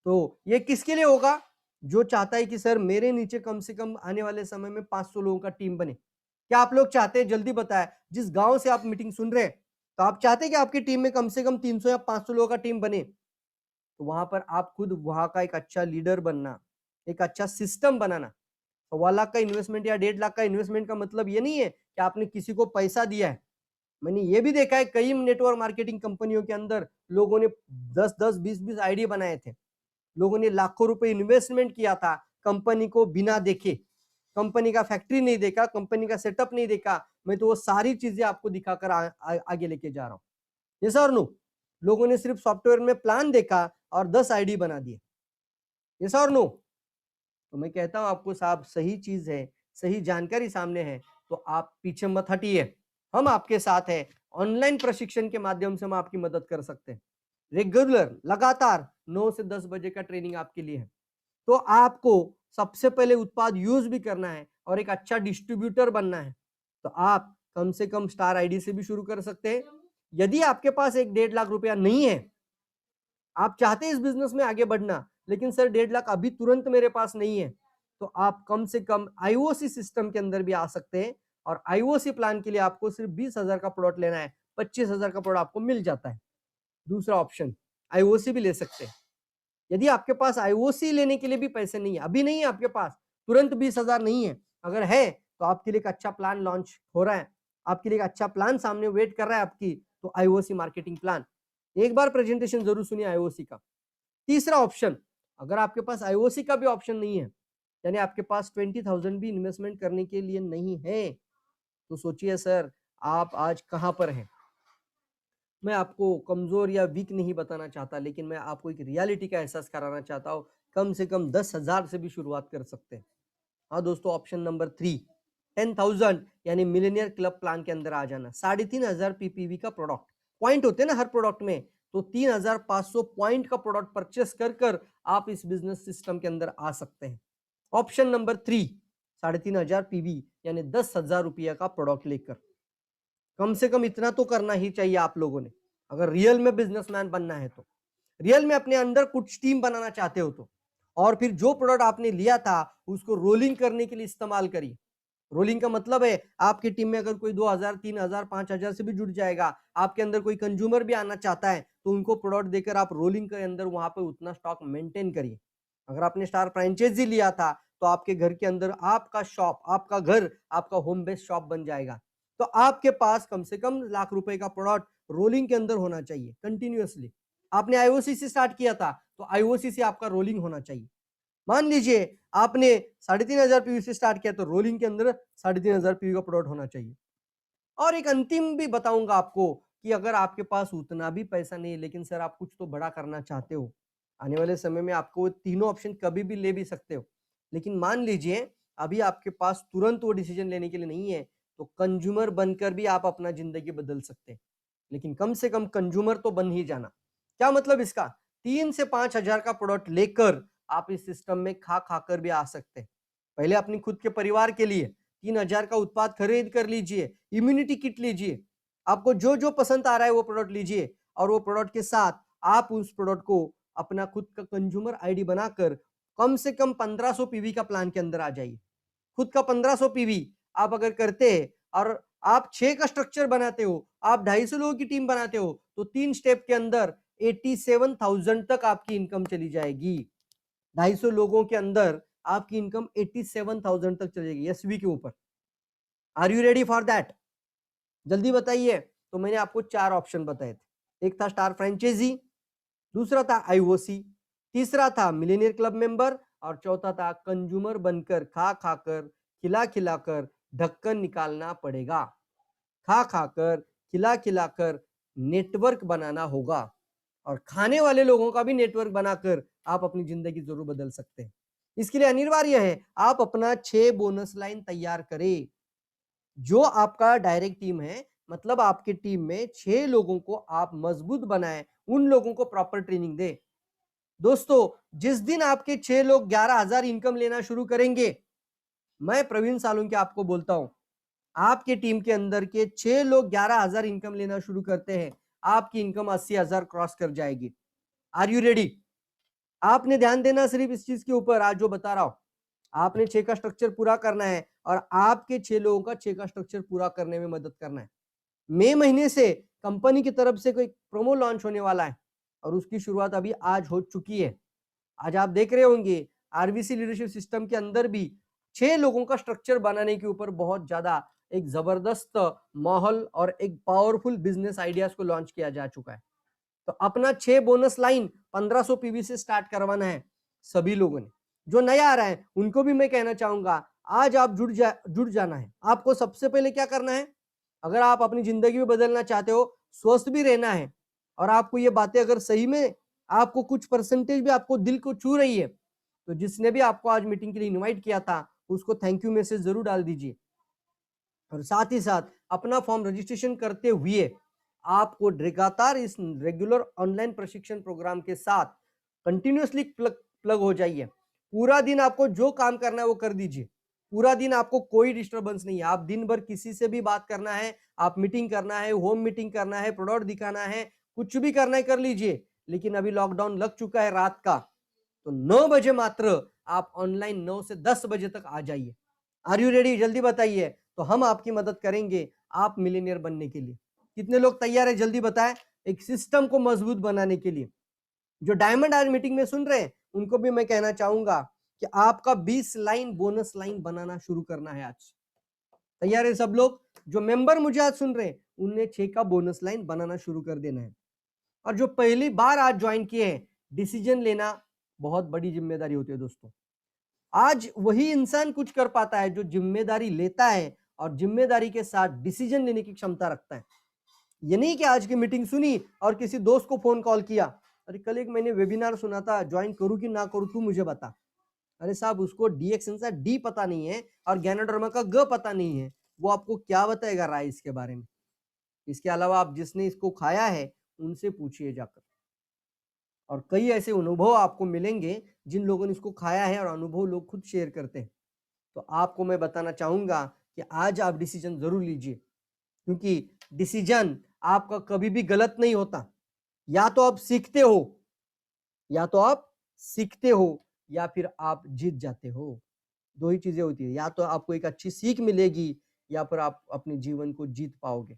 Speaker 1: तो ये किसके लिए होगा? जो चाहता है कि सर मेरे नीचे कम से कम आने वाले समय में 500 लोगों का टीम बने। क्या आप लोग चाहते हैं? जल्दी बताएं। जिस गांव से आप मीटिंग सुन रहे हैं, तो आप चाहते हैं कि आपकी टीम में कम से कम 300 या 500 लोगों का टीम बने। तो वहां पर आप खुद वहां का एक अच्छा लीडर बनना, एक अच्छा सिस्टम बनाना। 1,25,00,000 का इन्वेस्टमेंट या 1,50,000 का इन्वेस्टमेंट का मतलब ये नहीं है कि आपने किसी को पैसा दिया है। मैंने ये भी देखा है कई नेटवर्क मार्केटिंग कंपनियों के अंदर लोगों ने 10-10, 20-20 आईडी बनाए थे। लोगों ने लाखों रुपए इन्वेस्टमेंट किया था कंपनी को बिना देखे, कंपनी का फैक्ट्री नहीं देखा, कंपनी का सेटअप नहीं देखा। मैं तो वो सारी चीजें आपको दिखाकर आगे लेके जा रहा हूँ। यस और नो? लोगों ने सिर्फ सॉफ्टवेयर में प्लान देखा और 10 आईडी बना दिए। यस और नो? तो मैं कहता हूं आपको साहब, सही चीज है, सही जानकारी सामने है, तो आप पीछे मत हटिए। हम आपके साथ हैं। ऑनलाइन प्रशिक्षण के माध्यम से हम आपकी मदद कर सकते हैं। रेगुलर लगातार 9 से 10 बजे का ट्रेनिंग आपके लिए है। तो आपको सबसे पहले उत्पाद यूज भी करना है और एक अच्छा डिस्ट्रीब्यूटर बनना है। तो आप कम से कम स्टार आईडी से भी शुरू कर सकते हैं। यदि आपके पास 1-1.5 लाख रुपया नहीं है, आप चाहते हैं इस बिजनेस में आगे बढ़ना, लेकिन सर 1.5 लाख अभी तुरंत मेरे पास नहीं है, तो आप कम से कम आईओसी सिस्टम के अंदर भी आ सकते हैं। और आईओसी प्लान के लिए आपको सिर्फ 20,000 का प्लॉट लेना है, 25,000 का प्लॉट आपको मिल जाता है। दूसरा ऑप्शन, आईओसी भी ले सकते हैं। यदि आपके पास आईओसी लेने के लिए भी पैसे नहीं है, अभी नहीं है आपके पास, तुरंत 20,000 नहीं है, अगर है तो आपके लिए एक अच्छा प्लान लॉन्च हो रहा है, आपके लिए एक अच्छा प्लान सामने वेट कर रहा है आपकी, तो आईओसी मार्केटिंग प्लान एक बार प्रेजेंटेशन जरूर सुनिए आईओसी का। तीसरा ऑप्शन, अगर आपके पास आईओसी का भी ऑप्शन नहीं है, यानी आपके पास 20,000 भी इन्वेस्टमेंट करने के लिए नहीं है, तो सोचिए सर आप आज कहां पर हैं। मैं आपको कमजोर या वीक नहीं बताना चाहता, लेकिन मैं आपको एक रियलिटी का एहसास कराना चाहता हूँ। कम से कम 10,000 से भी शुरुआत कर सकते हैं। हाँ दोस्तों, ऑप्शन नंबर 3, 10,000 यानी मिलेनियर क्लब प्लान के अंदर आ जाना। 3,500 पीपीवी का प्रोडक्ट, पॉइंट होते हैं ना हर प्रोडक्ट में, तो 3,500 पॉइंट का प्रोडक्ट परचेस कर कर आप इस बिजनेस सिस्टम के अंदर आ सकते हैं। ऑप्शन नंबर 3, 3,500 पीवी यानी 10,000 रुपया का प्रोडक्ट लेकर। कम से कम इतना तो करना ही चाहिए आप लोगों ने, अगर रियल में बिजनेसमैन बनना है तो, रियल में अपने अंदर कुछ टीम बनाना चाहते हो तो। और फिर जो प्रोडक्ट आपने लिया था उसको रोलिंग करने के लिए इस्तेमाल करिए। रोलिंग का मतलब है आपकी टीम में अगर कोई 2,000, 3,000, 5,000 से भी जुड़ जाएगा, आपके अंदर कोई कंज्यूमर भी आना चाहता है, तो उनको प्रोडक्ट देकर आप रोलिंग के अंदर वहां पे उतना स्टॉक मेंटेन करिए। अगर आपने स्टार फ्रेंचाइजी लिया था, तो आपके घर के अंदर आपका शॉप, आपका घर, आपका होम बेस्ड शॉप बन जाएगा। तो आपके पास कम से कम लाख रुपए का प्रोडक्ट रोलिंग के अंदर होना चाहिए कंटिन्यूअसली। आपने आईओसी से स्टार्ट किया था, तो आईओसी से आपका रोलिंग होना चाहिए। मान लीजिए आपने 3,500 पीवी से स्टार्ट किया, तो रोलिंग के अंदर 3,500 पीवी का प्रोडक्ट होना चाहिए। और एक अंतिम भी बताऊंगा आपको कि अगर आपके पास उतना भी पैसा नहीं है, लेकिन सर आप कुछ तो बड़ा करना चाहते हो, आने वाले समय में आपको तीनों ऑप्शन कभी भी ले भी सकते हो। लेकिन मान लीजिए अभी आपके पास तुरंत वो डिसीजन लेने के लिए नहीं है, तो कंज्यूमर बनकर भी आप अपना जिंदगी बदल सकते हैं। लेकिन कम से कम कंज्यूमर तो बन ही जाना। क्या मतलब इसका? 3 से 5,000 का प्रोडक्ट लेकर आप इस सिस्टम में खा खाकर भी आ सकते हैं। पहले अपनी खुद के परिवार के लिए 3,000 का उत्पाद खरीद कर लीजिए, इम्यूनिटी किट लीजिए, आपको जो जो पसंद आ रहा है वो प्रोडक्ट लीजिए, और वो प्रोडक्ट के साथ आप उस प्रोडक्ट को अपना खुद का कंज्यूमर आईडी बनाकर कम से कम 1,500 पीवी का प्लान के अंदर आ जाइए। खुद का 1,500 पीवी आप अगर करते हैं और आप 6 का स्ट्रक्चर बनाते हो, आप 250 लोगों की टीम बनाते हो, तो 3 स्टेप के अंदर 87,000 तक आपकी इनकम चली जाएगी। 250 लोगों के अंदर आपकी इनकम 87,000 तक चली जाएगी एसवी के ऊपर। Are you ready for that? जल्दी बताइए। तो मैंने आपको 4 ऑप्शन बताए थे। एक था स्टार फ्रेंचाइजी, दूसरा था आईओसी, तीसरा था मिलियनियर क्लब मेंबर और चौथा था कंज्यूमर बनकर खा खाकर खिला खिलाकर ढक्कन निकालना पड़ेगा। खा खाकर खिला खिलाकर नेटवर्क बनाना होगा और खाने वाले लोगों का भी नेटवर्क बनाकर आप अपनी जिंदगी जरूर बदल सकते हैं। इसके लिए अनिवार्य है आप अपना 6 बोनस लाइन तैयार करें। जो आपका डायरेक्ट टीम है, मतलब आपके टीम में 6 लोगों को आप मजबूत बनाएं, उन लोगों को प्रॉपर ट्रेनिंग दे। दोस्तों, जिस दिन आपके 6 लोग 11,000 इनकम लेना शुरू करेंगे, मैं प्रवीण सालुंके आपको बोलता हूं, आपके टीम के अंदर के 6 लोग 11,000 इनकम लेना शुरू करते हैं, आपकी इनकम 80,000 क्रॉस कर जाएगी। Are you ready? आपने ध्यान देना सिर्फ इस चीज के ऊपर, आज जो बता रहा हूं, आपने 6 का स्ट्रक्चर पूरा करना है और आपके 6 लोगों का 6 का स्ट्रक्चर पूरा करने में मदद करना है। मई महीने से कंपनी की तरफ से कोई प्रोमो लॉन्च होने वाला है और उसकी शुरुआत अभी आज हो चुकी है। आज आप देख रहे होंगे आरबीसी लीडरशिप सिस्टम के अंदर भी 6 लोगों का स्ट्रक्चर बनाने के ऊपर बहुत ज्यादा एक जबरदस्त माहौल और एक पावरफुल बिजनेस आइडियाज को लॉन्च किया जा चुका है। तो अपना 6 बोनस लाइन 1500 पीवी से स्टार्ट करवाना है सभी लोगों ने। जो नया आ रहा है उनको भी मैं कहना चाहूंगा, आज आप जुड़ जाना है। आपको सबसे पहले क्या करना है, अगर आप अपनी जिंदगी में बदलना चाहते हो, स्वस्थ भी रहना है और आपको ये बातें अगर सही में आपको कुछ परसेंटेज भी आपको दिल को छू रही है, तो जिसने भी आपको आज मीटिंग के लिए इनवाइट किया था उसको थैंक यू मैसेज जरूर डाल दीजिए। और साथ ही साथ अपना फॉर्म रजिस्ट्रेशन करते हुए आपको लगातार इस रेगुलर ऑनलाइन प्रशिक्षण प्रोग्राम के साथ कंटिन्यूअसली प्लग हो जाइए। पूरा दिन आपको जो काम करना है वो कर दीजिए। पूरा दिन आपको कोई डिस्टरबेंस नहीं है। आप दिन भर किसी से भी बात करना है, आप मीटिंग करना है, होम मीटिंग करना है, प्रोडक्ट दिखाना है, कुछ भी करना है कर लीजिए। लेकिन अभी लॉकडाउन लग चुका है रात का, तो 9 बजे मात्र आप ऑनलाइन 9 से 10 बजे तक आ जाइए। Are you ready? जल्दी बताइए, तो हम आपकी मदद करेंगे आप मिलीनियर बनने के लिए। कितने लोग तैयार है? जल्दी बताएं। एक सिस्टम को मजबूत बनाने के लिए जो डायमंड आज मीटिंग में सुन रहे हैं उनको भी मैं कहना चाहूंगा कि आपका 20 लाइन बोनस लाइन बनाना शुरू करना है आज। तैयार है सब लोग? जो मेंबर मुझे आज सुन रहे हैं उन्हें 6 का बोनस लाइन बनाना शुरू कर देना है। और जो पहली बार आज ज्वाइन किए हैं, डिसीजन लेना बहुत बड़ी जिम्मेदारी होती है दोस्तों। आज वही इंसान कुछ कर पाता है जो जिम्मेदारी लेता है और जिम्मेदारी के साथ डिसीजन लेने की क्षमता रखता है। ये नहीं कि आज की मीटिंग सुनी और किसी दोस्त को फोन कॉल किया, अरे कल एक मैंने वेबिनार सुना था, ज्वाइन करूं कि ना करूं, तू मुझे बता। अरे साहब, उसको डीएक्सन का डी पता नहीं है और ज्ञानोडर्मा का ग पता नहीं है, वो आपको क्या बताएगा राइस के बारे में। इसके अलावा आप जिसने इसको खाया है उनसे पूछिए जाकर। और कई ऐसे अनुभव आपको मिलेंगे जिन लोगों ने इसको खाया है और अनुभव लोग खुद शेयर करते हैं। तो आपको मैं बताना चाहूंगा कि आज आप डिसीजन जरूर लीजिए, क्योंकि डिसीजन आपका कभी भी गलत नहीं होता। या तो आप सीखते हो या फिर आप जीत जाते हो। दो ही चीजें होती है, या तो आपको एक अच्छी सीख मिलेगी या फिर आप अपने जीवन को जीत पाओगे।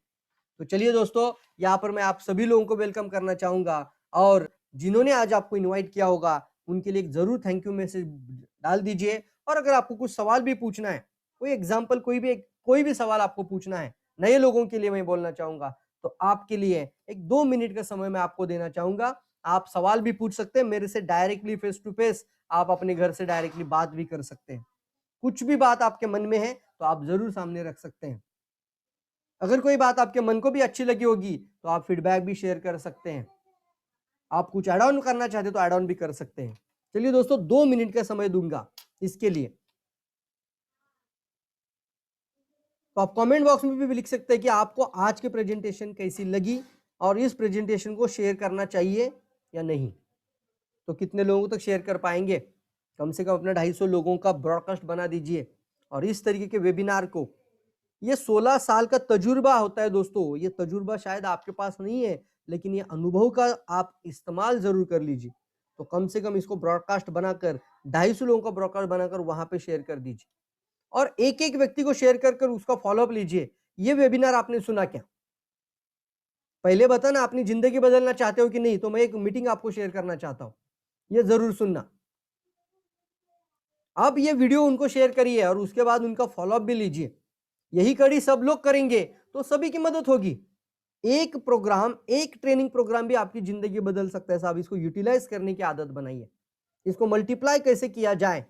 Speaker 1: तो चलिए दोस्तों, यहाँ पर मैं आप सभी लोगों को वेलकम करना चाहूंगा और जिन्होंने आज आपको इनवाइट किया होगा उनके लिए जरूर थैंक यू मैसेज डाल दीजिए। और अगर आपको कुछ सवाल भी पूछना है, कोई एग्जाम्पल, कोई भी सवाल आपको पूछना है, नए लोगों के लिए मैं बोलना चाहूंगा, तो आपके लिए एक 2 मिनट का समय मैं आपको देना चाहूंगा। आप सवाल भी पूछ सकते हैं मेरे से डायरेक्टली, फेस टू फेस। आप अपने घर से डायरेक्टली बात भी कर सकते हैं। कुछ भी बात आपके मन में है तो आप जरूर सामने रख सकते हैं। अगर कोई बात आपके मन को भी अच्छी लगी होगी तो आप फीडबैक भी शेयर कर सकते हैं। आप कुछ ऐड ऑन करना चाहते तो ऐड ऑन भी कर सकते हैं। चलिए दोस्तों, 2 मिनट का समय दूंगा इसके लिए। तो आप कमेंट बॉक्स में भी लिख सकते हैं कि आपको आज की प्रेजेंटेशन कैसी लगी और इस प्रेजेंटेशन को शेयर करना चाहिए या नहीं। तो कितने लोगों तक शेयर कर पाएंगे? कम से कम अपना 250 लोगों का ब्रॉडकास्ट बना दीजिए। और इस तरीके के वेबिनार को, ये 16 साल का तजुर्बा होता है दोस्तों। ये तजुर्बा शायद आपके पास नहीं है, लेकिन ये अनुभव का आप इस्तेमाल जरूर कर लीजिए। तो कम से कम इसको ब्रॉडकास्ट बनाकर 250 लोगों का ब्रॉडकास्ट बनाकर वहां पे शेयर कर दीजिए और एक एक व्यक्ति को शेयर कर कर उसका फॉलोअप लीजिए। ये वेबिनार आपने सुना क्या? पहले बताना अपनी जिंदगी बदलना चाहते हो कि नहीं, तो मैं एक मीटिंग आपको शेयर करना चाहता हूं, ये जरूर सुनना। आप ये वीडियो उनको शेयर करिए और उसके बाद उनका फॉलोअप भी लीजिए। यही कड़ी सब लोग करेंगे तो सभी की मदद होगी। एक प्रोग्राम, एक ट्रेनिंग प्रोग्राम भी आपकी जिंदगी बदल सकता है साहब। इसको यूटिलाइज करने की आदत बनाइए। इसको मल्टीप्लाई कैसे किया जाए,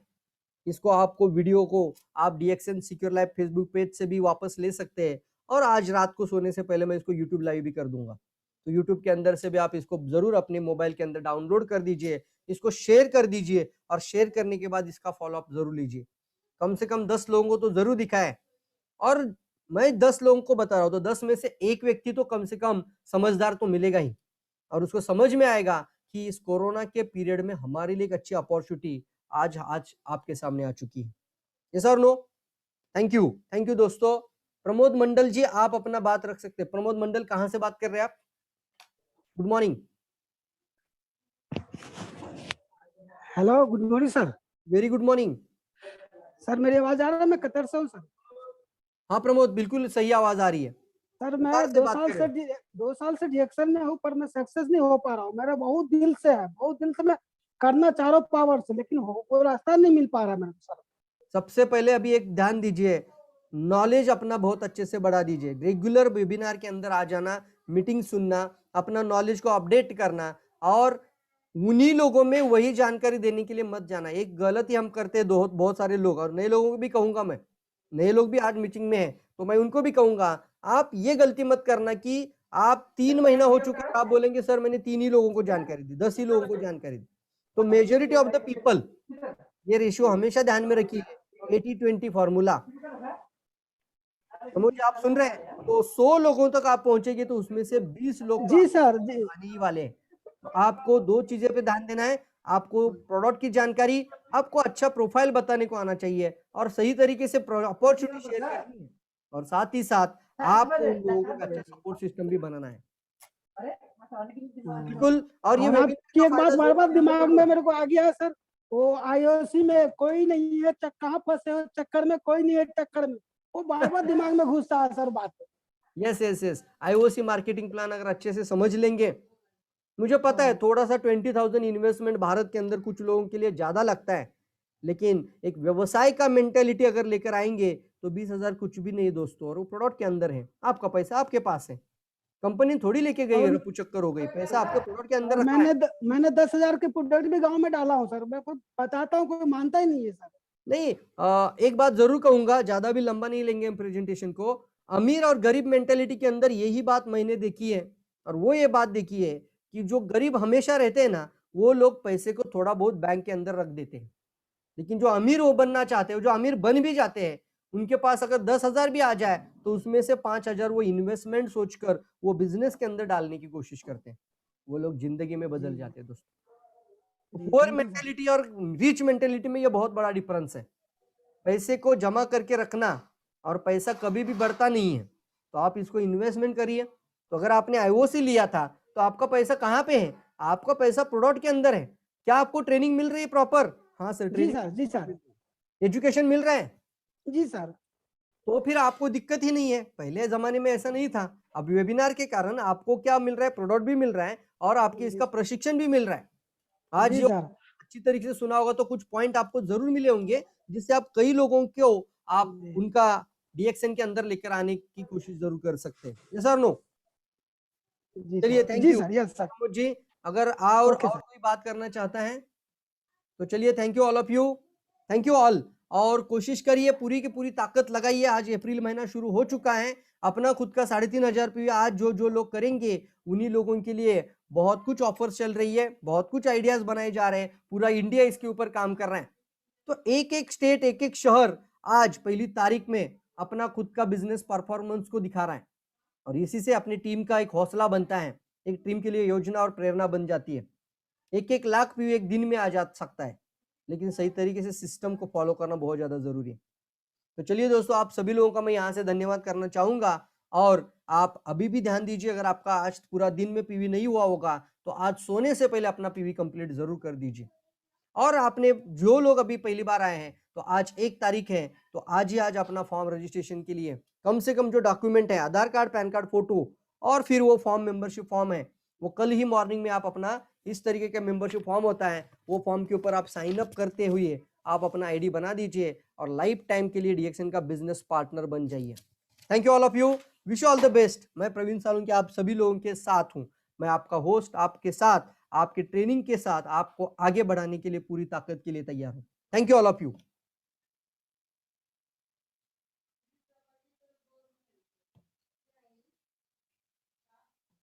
Speaker 1: इसको आपको वीडियो को आप DXN secure live Facebook page से भी वापस ले सकते हैं। और आज रात को सोने से पहले मैं इसको यूट्यूब लाइव भी कर दूंगा, तो यूट्यूब के अंदर से भी आप इसको जरूर अपने मोबाइल के अंदर डाउनलोड कर दीजिए, इसको शेयर कर दीजिए और शेयर करने के बाद इसका फॉलोअप जरूर लीजिए। कम से कम 10 लोगों को तो जरूर दिखाएं। और मैं 10 लोगों को बता रहा हूं तो 10 में से एक व्यक्ति तो कम से कम समझदार तो मिलेगा ही, और उसको समझ में आएगा कि इस कोरोना के पीरियड में हमारे लिए एक अच्छी अपॉर्चुनिटी आज आज आपके सामने आ चुकी है। यस और नो? थैंक यू दोस्तों। प्रमोद मंडल जी, आप अपना बात रख सकते हैं। प्रमोद मंडल, कहां से बात कर रहे हैं आप? Good morning.
Speaker 2: Hello, good morning sir.
Speaker 1: Very good morning
Speaker 2: sir, मेरी आवाज आ रहा है? मैं कतर से हूँ सर।
Speaker 1: हाँ प्रमोद, बिल्कुल सही आवाज आ रही है।
Speaker 2: सर, मैं
Speaker 1: कतार से बात कर रहे हैं।
Speaker 2: 2 साल से डिएक्शन में हूँ, पर मैं सक्सेस नहीं हो पा रहा हूँ। मेरा बहुत दिल से है, बहुत दिल से मैं करना चाह रहा हूँ पावर से, लेकिन कोई रास्ता नहीं मिल पा रहा मेरे को सर।
Speaker 1: सबसे पहले अभी एक ध्यान दीजिए, नॉलेज अपना बहुत अच्छे से बढ़ा दीजिए। रेगुलर वेबिनार के अंदर आ जाना, मीटिंग सुनना, अपना नॉलेज को अपडेट करना, और उन्हीं लोगों में वही जानकारी देने के लिए मत जाना। एक गलती हम करते हैं बहुत सारे लोग, और नए लोगों को भी कहूंगा मैं, नए लोग भी आज मीटिंग में हैं तो मैं उनको भी कहूंगा, आप ये गलती मत करना कि आप 3 महीना हो चुका है, आप बोलेंगे सर मैंने 3 ही लोगों को जानकारी दी, 10 ही लोगों को जानकारी दी। तो मेजोरिटी ऑफ द पीपल, ये रेशियो हमेशा ध्यान में रखिए, 80-20 फॉर्मूला। तो मुझे आप सुन रहे हैं, तो 100 लोगों तक आप पहुंचेंगे तो उसमें से 20 लोग तो
Speaker 2: जी सर, जी।
Speaker 1: आने ही वाले हैं। तो आपको 2 चीजें पे ध्यान देना है, आपको प्रोडक्ट की जानकारी, आपको अच्छा प्रोफाइल बताने को आना चाहिए, और सही तरीके से अपॉर्चुनिटी शेयर करनी है, और साथ ही साथ आपको उन लोगों को अच्छा सपोर्ट सिस्टम भी बनाना है। बिल्कुल। और ये
Speaker 2: और
Speaker 1: वेबिनार
Speaker 2: आपकी
Speaker 1: का
Speaker 2: एक बात
Speaker 1: फायदा
Speaker 2: बार बार
Speaker 1: जरूर
Speaker 2: दिमाग
Speaker 1: उठाइएगा।
Speaker 2: में मेरे को आ गया है सर, वो आईओसी में कोई नहीं है, कहाँ फंसे हो चक्कर में, कोई नहीं है टक्कर में, वो बार बार दिमाग में घुसता है सर बात।
Speaker 1: Yes yes yes, IOC marketing plan अगर अच्छे से समझ लेंगे, मुझे पता है थोड़ा सा 20,000 इन्वेस्टमेंट भारत के अंदर कुछ लोगों के लिए ज्यादा लगता है, लेकिन एक व्यवसाय का मेंटेलिटी अगर लेकर आएंगे तो 20,000 कुछ भी नहीं दोस्तों, और वो प्रोडक्ट के अंदर है, आपका पैसा आपके पास है, कंपनी थोड़ी लेके गई
Speaker 2: और
Speaker 1: रफू चक्कर हो गई, पैसा आपके प्रोडक्ट के अंदर
Speaker 2: और
Speaker 1: रखा है।
Speaker 2: मैंने 10,000 के प्रोडक्ट भी गांव में डाला हूँ सर। मैं कोई बताता हूँ, कोई मानता ही नहीं है सर।
Speaker 1: नहीं, एक बात जरूर कहूंगा, ज्यादा भी लंबा नहीं लेंगे हम प्रेजेंटेशन को। अमीर और गरीब मेंटेलिटी के अंदर यही बात मैंने देखी है, और वो ये बात देखी है कि जो गरीब हमेशा रहते हैं ना, वो लोग पैसे को थोड़ा बहुत बैंक के अंदर रख देते हैं, लेकिन जो अमीर वो बनना चाहते हैं, जो अमीर बन भी जाते हैं, उनके पास अगर 10,000 भी आ जाए तो उसमें से 5,000 वो इन्वेस्टमेंट सोचकर वो बिजनेस के अंदर डालने की कोशिश करते हैं। वो लोग जिंदगी में बदल जाते हैं दोस्तों। Poor
Speaker 2: thank you sir.
Speaker 1: Mentality और रिच मेंटेलिटी में ये बहुत बड़ा डिफरेंस है। पैसे को जमा करके रखना, और पैसा कभी भी बढ़ता नहीं है, तो आप इसको इन्वेस्टमेंट करिए। तो अगर आपने आईओसी लिया था तो आपका पैसा कहाँ पे है? आपका पैसा प्रोडक्ट के अंदर है। क्या आपको ट्रेनिंग मिल रही है प्रॉपर? हाँ सर,
Speaker 2: जी
Speaker 1: ट्रेनिंग।
Speaker 2: सर, जी सर,
Speaker 1: एजुकेशन मिल रहा है,
Speaker 2: जी सर।
Speaker 1: तो फिर आपको दिक्कत ही नहीं है। पहले जमाने में ऐसा नहीं था। अब वेबिनार के कारण आपको क्या मिल रहा है? प्रोडक्ट भी मिल रहा है और आपके इसका प्रशिक्षण भी मिल रहा है। आज
Speaker 2: जी
Speaker 1: ये
Speaker 2: सर।
Speaker 1: अच्छी तरीके से सुना होगा तो कुछ पॉइंट आपको जरूर मिले होंगे, जिससे आप कई लोगों को आप उनका डीएक्सएन के अंदर लेकर आने की कोशिश जरूर कर सकते हैं। यस और नो?
Speaker 2: जी
Speaker 1: चलिए,
Speaker 2: सर,
Speaker 1: थैंक
Speaker 2: जी
Speaker 1: you
Speaker 2: sir, yes sir.
Speaker 1: Pramod ji. अगर और
Speaker 2: ओके सर।
Speaker 1: कोई बात करना चाहता है तो चलिए, thank you all of you, thank you all. और कोशिश करिए, पूरी की पूरी ताकत लगाइए। आज अप्रैल महीना शुरू हो चुका है, अपना खुद का 3,500 पीवी आज जो लोग करेंगे उन्हीं लोगों के लिए बहुत कुछ ऑफर्स चल रही है, बहुत कुछ आइडियाज बनाए जा रहे हैं, पूरा इंडिया इसके ऊपर काम कर रहा है। तो एक एक स्टेट, एक एक शहर आज 1 तारीख में अपना खुद का बिजनेस परफॉर्मेंस को दिखा रहा है, और इसी से अपनी टीम का एक हौसला बनता है, एक टीम के लिए योजना और प्रेरणा बन जाती है। 1-1 लाख व्यू एक दिन में आ जा सकता है, लेकिन सही तरीके से सिस्टम को फॉलो करना बहुत ज्यादा जरूरी है। तो चलिए दोस्तों, आप सभी लोगों का मैं यहाँ से धन्यवाद करना चाहूंगा, और आप अभी भी ध्यान दीजिए, अगर आपका आज पूरा दिन में पीवी नहीं हुआ होगा तो आज सोने से पहले अपना पीवी कंप्लीट जरूर कर दीजिए। और आपने जो लोग अभी पहली बार आए हैं तो तो आज 1 तारीख है, तो आज ही आज अपना फॉर्म रजिस्ट्रेशन के लिए कम से कम जो डॉक्यूमेंट है आधार कार्ड, पैन कार्ड, फोटो और फिर वो फॉर्म मेंबरशिप फॉर्म है, वो कल ही मॉर्निंग में आप अपना इस तरीके का मेंबरशिप फॉर्म होता है, वो फॉर्म के ऊपर आप साइन अप करते हुए आप अपना आईडी बना दीजिए और लाइफ टाइम के लिए डीएक्सएन का बिजनेस पार्टनर बन जाइए। Thank you all of you, wish all the best. मैं प्रवीण सालुंके आप सभी लोगों के साथ हूं, मैं आपका होस्ट, आपके साथ, आपकी ट्रेनिंग के साथ आपको आगे बढ़ाने के लिए पूरी ताकत के लिए तैयार हूं। Thank you all of you.